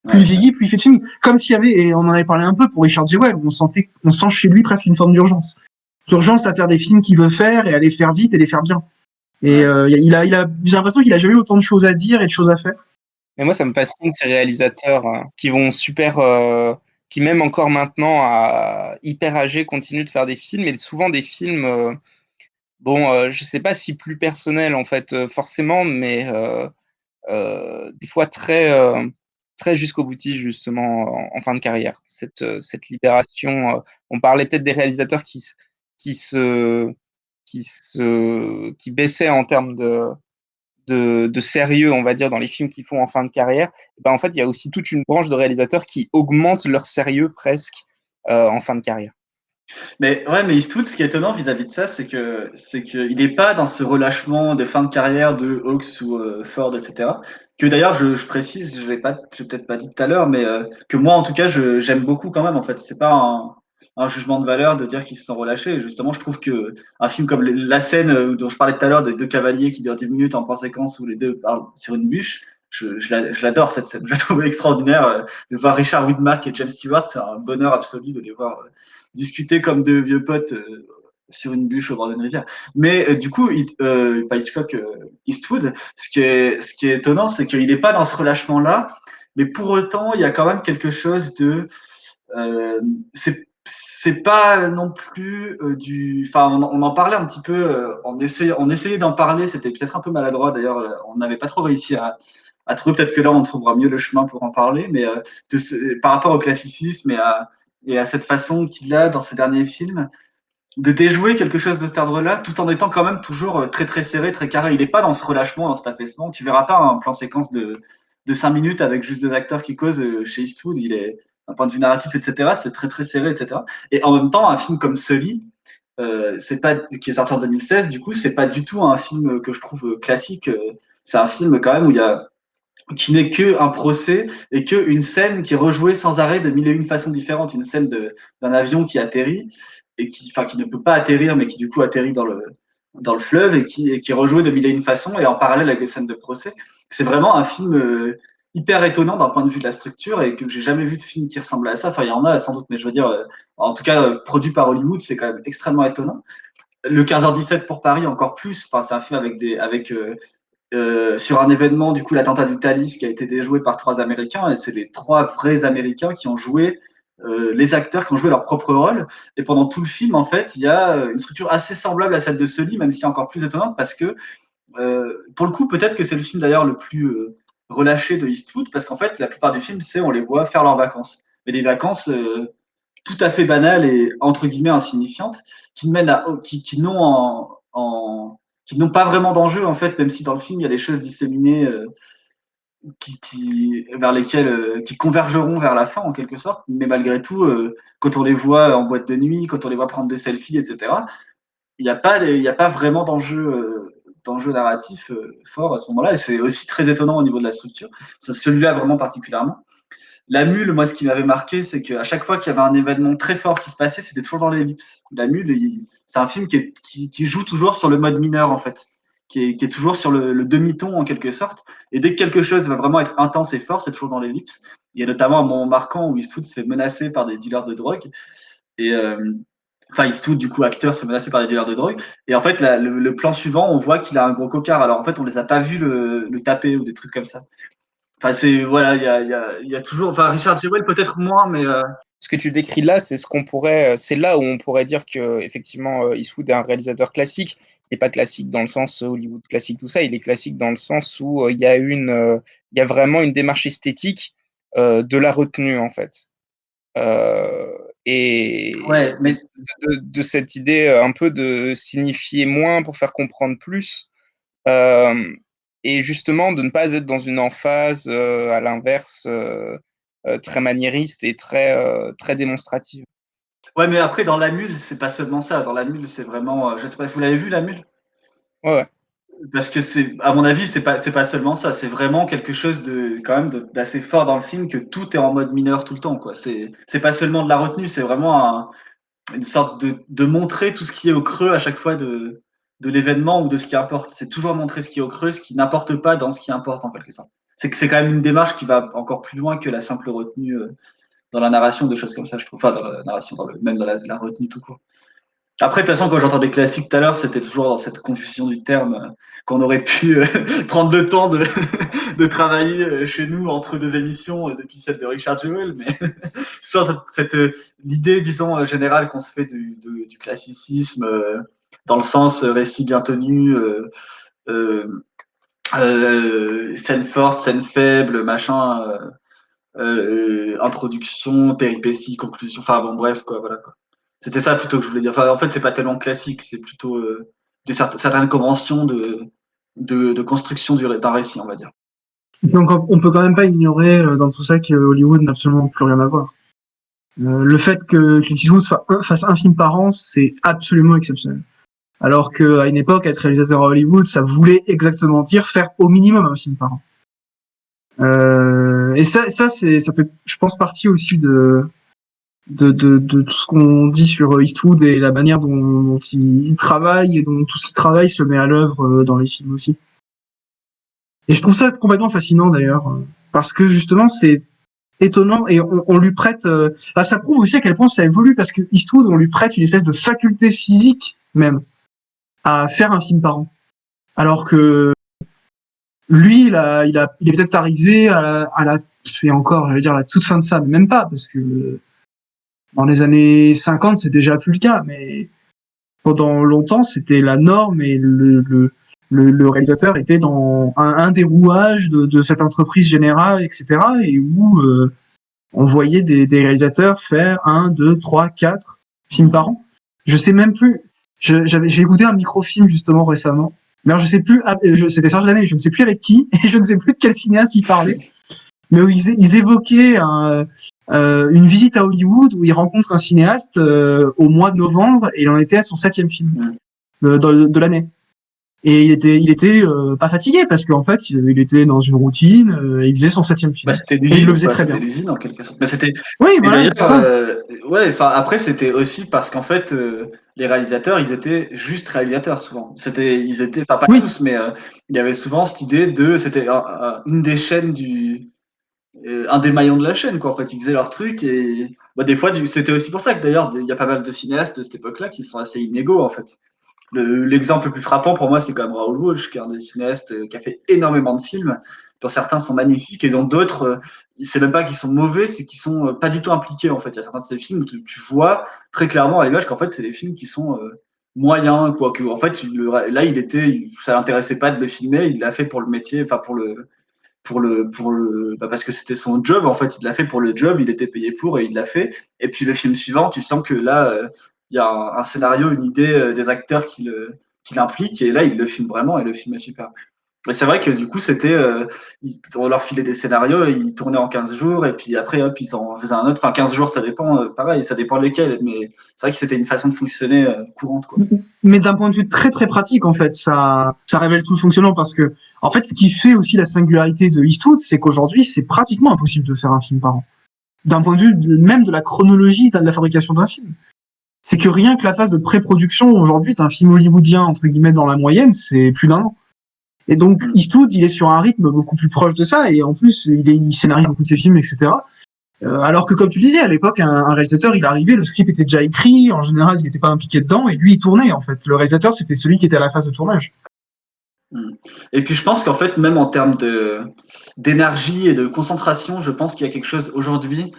Plus il ouais. vieillit, plus il fait de films. Comme s'il y avait, et on en avait parlé un peu pour Richard Jewell, on sent chez lui presque une forme d'urgence. D'urgence à faire des films qu'il veut faire et à les faire vite et les faire bien. Et Ouais. j'ai l'impression qu'il a jamais eu autant de choses à dire et de choses à faire. Mais moi, ça me fascine ces réalisateurs qui vont qui même encore maintenant, hyper âgés, continuent de faire des films, et souvent des films, je sais pas si plus personnels en fait, forcément, mais des fois très jusqu'au boutiste justement en fin de carrière. Cette libération, on parlait peut-être des réalisateurs qui se qui baissaient en termes de sérieux, on va dire, dans les films qu'ils font en fin de carrière. Ben, en fait, il y a aussi toute une branche de réalisateurs qui augmentent leur sérieux presque en fin de carrière. Mais ouais, mais Eastwood, ce qui est étonnant vis-à-vis de ça, c'est qu'il n'est pas dans ce relâchement de fin de carrière de Hawks ou Ford, etc. Que d'ailleurs, je précise, j'ai peut-être pas dit tout à l'heure, mais que moi, en tout cas, j'aime beaucoup quand même. En fait, c'est pas un jugement de valeur de dire qu'ils se sont relâchés. Justement, je trouve que un film comme la scène dont je parlais tout à l'heure des deux cavaliers qui durent 10 minutes en plan séquence où les deux parlent sur une bûche, je l'adore cette scène. Je la trouve extraordinaire. De voir Richard Widmark et James Stewart, c'est un bonheur absolu de les voir discuter comme deux vieux potes sur une bûche au bord d'une rivière. Mais du coup, pas Hitchcock, Eastwood, ce qui est étonnant, c'est qu'il n'est pas dans ce relâchement-là, mais pour autant, il y a quand même quelque chose de... c'est pas non plus du... Enfin, on en parlait un petit peu, on essayait d'en parler, c'était peut-être un peu maladroit d'ailleurs, on n'avait pas trop réussi à trouver, peut-être que là on trouvera mieux le chemin pour en parler, mais par rapport au classicisme et à cette façon qu'il a dans ses derniers films, de déjouer quelque chose de cet ordre-là, tout en étant quand même toujours très très serré, très carré. Il n'est pas dans ce relâchement, dans cet affaissement. Tu verras pas un plan séquence de 5 minutes avec juste des acteurs qui causent chez Eastwood. Il est, d'un point de vue narratif, etc., c'est très très serré, etc. Et en même temps, un film comme Sully, c'est pas, qui est sorti en 2016, du coup, c'est pas du tout un film que je trouve classique. C'est un film quand même où il y a qui n'est que un procès et que une scène qui est rejouée sans arrêt de mille et une façons différentes, une scène d'un avion qui atterrit et qui ne peut pas atterrir, mais qui du coup atterrit dans le fleuve et qui est rejoué de mille et une façons et en parallèle avec des scènes de procès. C'est vraiment un film hyper étonnant d'un point de vue de la structure et que j'ai jamais vu de film qui ressemble à ça. Enfin, il y en a sans doute, mais je veux dire, en tout cas, produit par Hollywood, c'est quand même extrêmement étonnant. Le 15h17 pour Paris, encore plus. Enfin, c'est un film sur un événement, du coup, l'attentat du Thalys qui a été déjoué par 3 Américains, et c'est les 3 vrais Américains qui ont joué, les acteurs qui ont joué leur propre rôle. Et pendant tout le film, en fait, il y a une structure assez semblable à celle de Sully, même si encore plus étonnante, parce que, pour le coup, peut-être que c'est le film d'ailleurs le plus relâché de Eastwood, parce qu'en fait, la plupart du film, c'est on les voit faire leurs vacances. Mais des vacances tout à fait banales et entre guillemets insignifiantes, qui mènent à, qui n'ont qui n'ont pas vraiment d'enjeu en fait, même si dans le film il y a des choses disséminées vers lesquelles qui convergeront vers la fin en quelque sorte, mais malgré tout, quand on les voit en boîte de nuit, quand on les voit prendre des selfies, etc., il n'y a pas vraiment d'enjeu narratif fort à ce moment-là, et c'est aussi très étonnant au niveau de la structure. Celui-là vraiment particulièrement. La mule, moi, ce qui m'avait marqué, c'est qu'à chaque fois qu'il y avait un événement très fort qui se passait, c'était toujours dans l'ellipse. La mule, c'est un film qui joue toujours sur le mode mineur, en fait, qui est toujours sur le demi-ton, en quelque sorte. Et dès que quelque chose va vraiment être intense et fort, c'est toujours dans l'ellipse. Il y a notamment un moment marquant où Eastwood se fait menacer par des dealers de drogue. Et, enfin, Eastwood, du coup, acteur, se fait menacer par des dealers de drogue. Et en fait, le plan suivant, on voit qu'il a un gros cocard. Alors, en fait, on les a pas vus le taper ou des trucs comme ça. Enfin, voilà, il y a toujours, enfin, Richard Jewell peut-être moins, mais Ce que tu décris là, c'est ce qu'on pourrait, c'est là où on pourrait dire que effectivement Eastwood est un réalisateur classique. Il n'est pas classique dans le sens Hollywood classique, tout ça. Il est classique dans le sens où il y a vraiment une démarche esthétique de la retenue en fait. Et ouais, mais de cette idée un peu de signifier moins pour faire comprendre plus. Euh, et justement, de ne pas être dans une emphase, à l'inverse, très maniériste et très démonstrative. ouais, mais après dans La Mule, c'est pas seulement ça. Dans La Mule, c'est vraiment, je sais pas, vous l'avez vu La Mule? Ouais, ouais. Parce que à mon avis, c'est pas seulement ça. C'est vraiment quelque chose de quand même d'assez fort dans le film que tout est en mode mineur tout le temps, quoi. C'est pas seulement de la retenue, c'est vraiment une sorte de montrer tout ce qui est au creux à chaque fois de l'événement ou de ce qui importe. C'est toujours montrer ce qui est au creux, ce qui n'importe pas dans ce qui importe en quelque sorte. C'est que c'est quand même une démarche qui va encore plus loin que la simple retenue dans la narration, des choses comme ça, je trouve. Enfin, dans la narration, même dans la retenue tout court. Après, de toute façon, quand j'entendais classique tout à l'heure, c'était toujours dans cette confusion du terme qu'on aurait pu prendre le temps de travailler chez nous entre deux émissions depuis celle de Richard Jewell. Mais sur l'idée, disons, générale qu'on se fait du classicisme dans le sens récit bien tenu, scène forte, scène faible, machin, introduction, péripétie, conclusion, enfin bon, bref, quoi, voilà, quoi. C'était ça plutôt que je voulais dire. Enfin, en fait, c'est pas tellement classique, c'est plutôt certaines conventions de construction d'un récit, on va dire. Donc on peut quand même pas ignorer dans tout ça que Hollywood n'a absolument plus rien à voir. Le fait que Clint Eastwood fasse un film par an, c'est absolument exceptionnel. Alors qu'à une époque, être réalisateur à Hollywood, ça voulait exactement dire faire au minimum un film par an. Et ça fait, je pense, partie aussi de tout ce qu'on dit sur Eastwood et la manière dont il travaille et dont tout ce qu'il travaille se met à l'œuvre dans les films aussi. Et je trouve ça complètement fascinant d'ailleurs, parce que justement c'est étonnant et on lui prête. Ça prouve aussi à quel point ça évolue parce que Eastwood, on lui prête une espèce de faculté physique même à faire un film par an, alors que lui, il est peut-être arrivé à la et encore, je veux dire la toute fin de ça, mais même pas parce que dans les années 50, c'est déjà plus le cas, mais pendant longtemps, c'était la norme et le réalisateur était dans un des rouages de cette entreprise générale, etc. Et où on voyait des réalisateurs faire 1, 2, 3, 4 films par an. Je sais même plus. J'ai écouté un microfilm justement récemment. Mais alors, je sais plus. C'était Serge Danel. Je ne sais plus avec qui et je ne sais plus de quel cinéaste il parlait. Mais où ils évoquaient une visite à Hollywood où ils rencontrent un cinéaste au mois de novembre et il en était à son 7e film de l'année. Et il était pas fatigué parce qu'en fait il était dans une routine, il faisait son 7e film. C'était et l'usine, il le faisait quoi. très C'était bien. l'usine en quelque sorte. Mais c'était. Oui, Et voilà, c'est ça. ouais, enfin après c'était aussi parce qu'en fait les réalisateurs ils étaient juste réalisateurs souvent. Ils étaient, enfin pas Oui, tous, mais il y avait souvent cette idée de, c'était une des chaînes un des maillons de la chaîne quoi. En fait ils faisaient leur truc et des fois c'était aussi pour ça que d'ailleurs il y a pas mal de cinéastes de cette époque-là qui sont assez inégaux en fait. L'exemple le plus frappant pour moi, c'est quand même Raoul Walsh, qui est un des cinéastes qui a fait énormément de films, dont certains sont magnifiques et dont d'autres, c'est même pas qu'ils sont mauvais, c'est qu'ils sont pas du tout impliqués en fait. Il y a certains de ces films où tu vois très clairement à l'image qu'en fait c'est des films qui sont moyens, quoi. Que en fait là ça l'intéressait pas de le filmer, il l'a fait pour le métier, enfin parce que c'était son job en fait, il l'a fait pour le job, il était payé pour et il l'a fait. Et puis le film suivant, tu sens que là il y a un scénario, une idée des acteurs qui l'impliquent et là il le filme vraiment et le film est super. Et c'est vrai que du coup on leur filait des scénarios, ils tournaient en 15 jours et puis après hop ils en faisaient un autre. Enfin 15 jours ça dépend, pareil, ça dépend lesquels, mais c'est vrai que c'était une façon de fonctionner courante quoi. mais d'un point de vue très très pratique en fait, ça révèle tout le fonctionnement parce que en fait ce qui fait aussi la singularité de Eastwood, c'est qu'aujourd'hui c'est pratiquement impossible de faire un film par an. D'un point de vue même de la chronologie de la fabrication d'un film. C'est que rien que la phase de pré-production aujourd'hui d'un film hollywoodien entre guillemets dans la moyenne, c'est plus d'1 an. Et donc Eastwood, il est sur un rythme beaucoup plus proche de ça et en plus il scénarise beaucoup de ses films, etc. Alors que comme tu disais à l'époque, un réalisateur, il arrivait, le script était déjà écrit, en général il n'était pas impliqué dedans et lui il tournait en fait. Le réalisateur c'était celui qui était à la phase de tournage. Et puis je pense qu'en fait, même en termes d'énergie et de concentration, je pense qu'il y a quelque chose aujourd'hui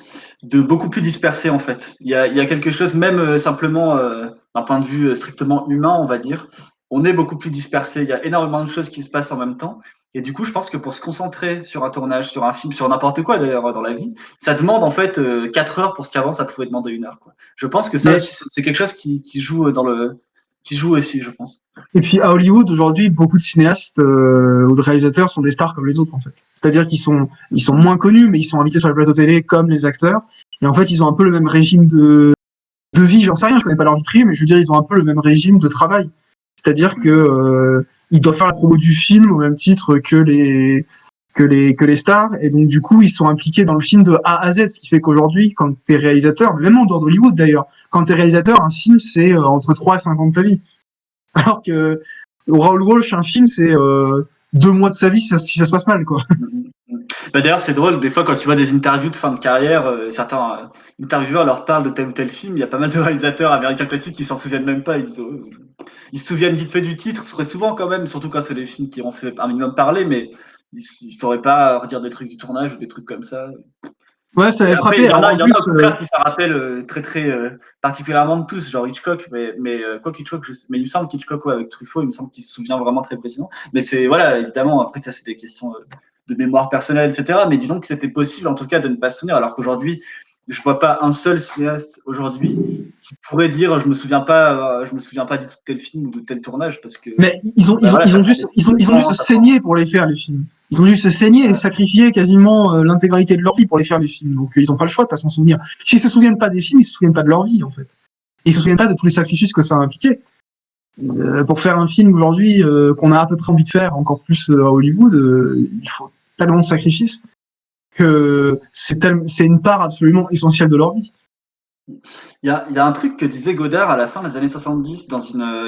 de beaucoup plus dispersé en fait. Il y a quelque chose, même simplement d'un point de vue strictement humain, on va dire, on est beaucoup plus dispersé. Il y a énormément de choses qui se passent en même temps. Et du coup, je pense que pour se concentrer sur un tournage, sur un film, sur n'importe quoi d'ailleurs dans la vie, ça demande en fait 4 heures pour ce qu'avant ça pouvait demander 1 heure. Quoi. Je pense que ça Mais aussi, c'est quelque chose qui joue qui joue aussi, je pense. et puis à Hollywood aujourd'hui, beaucoup de cinéastes ou de réalisateurs sont des stars comme les autres en fait. C'est-à-dire ils sont moins connus, mais ils sont invités sur les plateaux télé comme les acteurs. Et en fait, ils ont un peu le même régime de vie. J'en sais rien, je connais pas leur vie privée, mais je veux dire, ils ont un peu le même régime de travail. C'est-à-dire que ils doivent faire la promo du film au même titre que les stars, et donc du coup ils sont impliqués dans le film de A à Z, ce qui fait qu'aujourd'hui, quand t'es réalisateur, même en dehors d'Hollywood d'ailleurs, quand t'es réalisateur, un film c'est entre 3 et 5 ans de ta vie. Alors que Raoul Walsh, un film c'est 2 mois de sa vie si ça se passe mal, quoi. D'ailleurs, c'est drôle, des fois, quand tu vois des interviews de fin de carrière, certains intervieweurs leur parlent de tel ou tel film. Il y a pas mal de réalisateurs américains classiques qui s'en souviennent même pas. Ils se souviennent vite fait du titre, très souvent quand même, surtout quand c'est des films qui ont fait un minimum parler, mais ils sauraient pas redire des trucs du tournage ou des trucs comme ça. Ouais, ça Et avait après, frappé. Alors en il y en a au plus, contraire qui s'en rappellent très particulièrement de tous, genre Hitchcock, quoi Hitchcock, mais il me semble qu'Hitchcock, ouais, avec Truffaut, il me semble qu'il se souvient vraiment très précisément. Mais c'est, voilà, évidemment, après, ça, c'est des questions de mémoire personnelle, etc. Mais disons que c'était possible, en tout cas, de ne pas se souvenir, alors qu'aujourd'hui, je vois pas un seul cinéaste aujourd'hui qui pourrait dire je me souviens pas du tout de tel film ou de tel tournage parce que mais ils ont voilà, ils ça ont dû prend ils ont dû se ça prend. saigner pour les faire les films. Ils ont dû se saigner et sacrifier quasiment l'intégralité de leur vie pour les faire les films. Donc ils n'ont pas le choix de pas s'en souvenir. S'ils se souviennent pas des films, ils se souviennent pas de leur vie en fait. Et ils se souviennent pas de tous les sacrifices que ça a impliqué. Pour faire un film aujourd'hui qu'on a à peu près envie de faire, encore plus à Hollywood, il faut tellement de sacrifices que c'est une part absolument essentielle de leur vie. Il y a un truc que disait Godard à la fin des années 70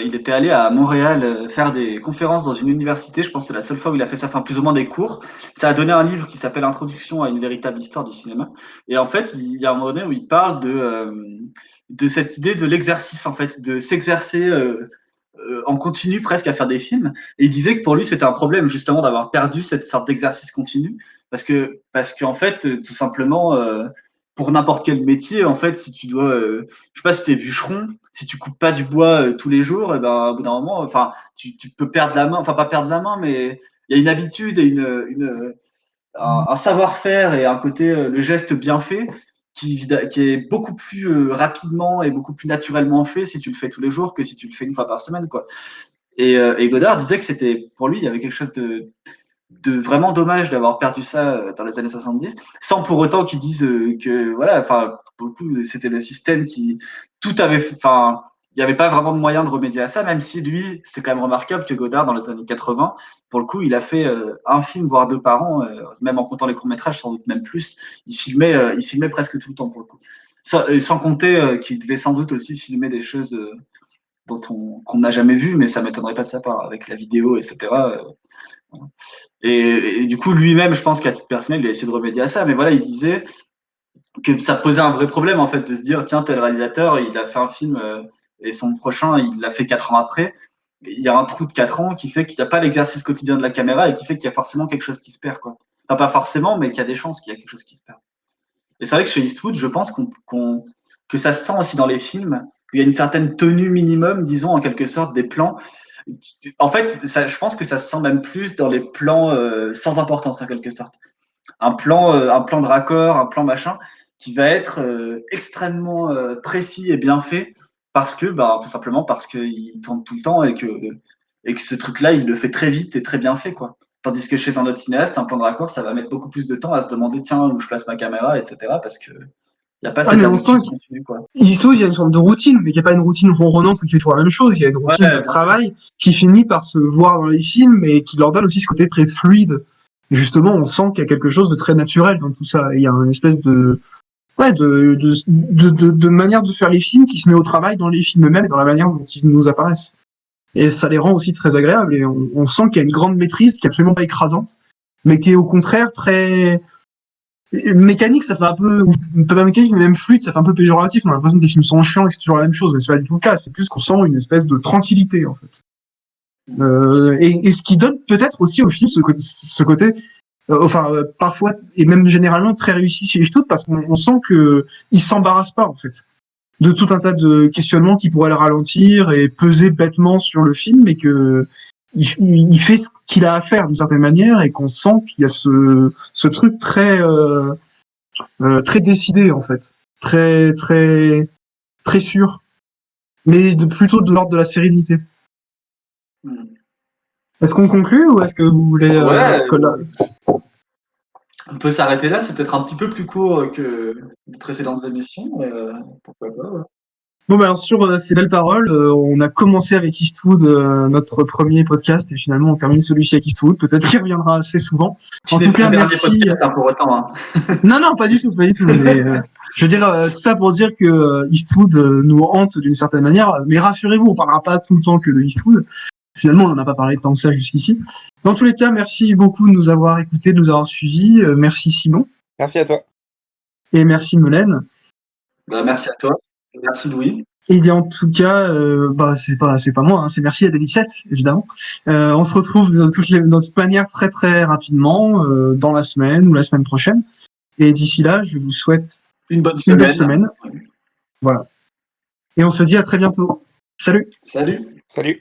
il était allé à Montréal faire des conférences dans une université, je pense que c'est la seule fois où il a fait ça, enfin plus ou moins des cours. Ça a donné un livre qui s'appelle Introduction à une véritable histoire du cinéma. Et en fait, il y a un moment donné où il parle de cette idée de l'exercice, en fait, de s'exercer en continu presque à faire des films. Et il disait que pour lui, c'était un problème justement d'avoir perdu cette sorte d'exercice continu parce qu'en fait, tout simplement, pour n'importe quel métier, en fait, si tu dois, je sais pas si tu es bûcheron, si tu coupes pas du bois tous les jours, et ben, au bout d'un moment, enfin, tu peux perdre la main, enfin, pas perdre la main, mais il y a une habitude et un savoir-faire et un côté, le geste bien fait qui est beaucoup plus rapidement et beaucoup plus naturellement fait si tu le fais tous les jours que si tu le fais une fois par semaine, quoi. Et Godard disait que c'était, pour lui, il y avait quelque chose de vraiment dommage d'avoir perdu ça dans les années 70, sans pour autant qu'ils disent que, voilà, enfin, beaucoup, c'était le système qui, tout avait, enfin, il n'y avait pas vraiment de moyen de remédier à ça, même si lui, c'est quand même remarquable que Godard, dans les années 80, pour le coup, il a fait un film, voire deux par an, même en comptant les courts-métrages, sans doute même plus. Il filmait presque tout le temps, pour le coup. Sans compter qu'il devait sans doute aussi filmer des choses qu'on n'a jamais vues, mais ça m'étonnerait pas de sa part, avec la vidéo, etc. Et du coup, lui-même, je pense qu'à titre personnel, il a essayé de remédier à ça. Mais voilà, il disait que ça posait un vrai problème, en fait, de se dire, tiens, tel réalisateur, il a fait un film et son prochain, il l'a fait 4 ans après. Il y a un trou de 4 ans qui fait qu'il n'y a pas l'exercice quotidien de la caméra et qui fait qu'il y a forcément quelque chose qui se perd, quoi. Enfin, pas forcément, mais qu'il y a des chances qu'il y a quelque chose qui se perd. Et c'est vrai que chez Eastwood, je pense que ça se sent aussi dans les films, qu'il y a une certaine tenue minimum, disons, en quelque sorte, des plans. En fait, je pense que ça se sent même plus dans les plans sans importance, en quelque sorte. Un plan de raccord, un plan machin, qui va être extrêmement précis et bien fait, parce que, bah, tout simplement parce qu'il tourne tout le temps et que ce truc-là, il le fait très vite et très bien fait, quoi. Tandis que chez un autre cinéaste, un plan de raccord, ça va mettre beaucoup plus de temps à se demander, tiens, où je place ma caméra, etc. Parce que il n'y a pas Ouais, cette mais on sent habitude continue, quoi. qu'il il y a une forme de routine, mais qu'il n'y a pas une routine ronronnante qui fait toujours la même chose. Il y a une routine Ouais, de bien sûr. travail qui finit par se voir dans les films et qui leur donne aussi ce côté très fluide. Et justement, on sent qu'il y a quelque chose de très naturel dans tout ça. Il y a une espèce de, ouais, de manière de faire les films qui se met au travail dans les films eux-mêmes et dans la manière dont ils nous apparaissent. Et ça les rend aussi très agréables. Et on sent qu'il y a une grande maîtrise qui est absolument pas écrasante, mais qui est au contraire très mécanique. Ça fait un peu, pas mécanique, mais même fluide, ça fait un peu péjoratif. On a l'impression que les films sont chiants et que c'est toujours la même chose, mais c'est pas du tout le cas. C'est plus qu'on sent une espèce de tranquillité, en fait. Et ce qui donne peut-être aussi au film ce côté parfois et même généralement très réussi chez Eastwood, parce qu'on sent que il s'embarrasse pas, en fait, de tout un tas de questionnements qui pourraient le ralentir et peser bêtement sur le film, mais que il fait ce qu'il a à faire d'une certaine manière, et qu'on sent qu'il y a ce truc très décidé, en fait, très très sûr, mais plutôt de l'ordre de la sérénité. Mm. Est-ce qu'on conclut ou est-ce que vous voulez Ouais, que là... on peut s'arrêter là. C'est peut-être un petit peu plus court que les précédentes émissions, mais pourquoi pas, ouais. Bon, bah, alors, sur ces belles paroles, on a commencé avec Eastwood, notre premier podcast, et finalement on termine celui-ci avec Eastwood. Peut-être qu'il reviendra assez souvent. Qui En n'est tout pas cas, le dernier merci. podcast, hein, pour autant, hein. Non, non, pas du tout, pas du tout. Mais je veux dire, tout ça pour dire que Eastwood nous hante d'une certaine manière. Mais rassurez-vous, on parlera pas tout le temps que de Eastwood. Finalement, on n'en a pas parlé tant que ça jusqu'ici. Dans tous les cas, merci beaucoup de nous avoir écoutés, de nous avoir suivis. Merci Simon. Merci à toi. Et merci Molaine. Bah, merci à toi. Merci Louis. Et en tout cas, c'est pas moi, hein, c'est merci à Delicette, évidemment. On se retrouve de toute manière très très rapidement dans la semaine ou la semaine prochaine. Et d'ici là, je vous souhaite Une bonne une belle semaine. semaine. Voilà. Et on se dit à très bientôt. Salut. Salut. Salut.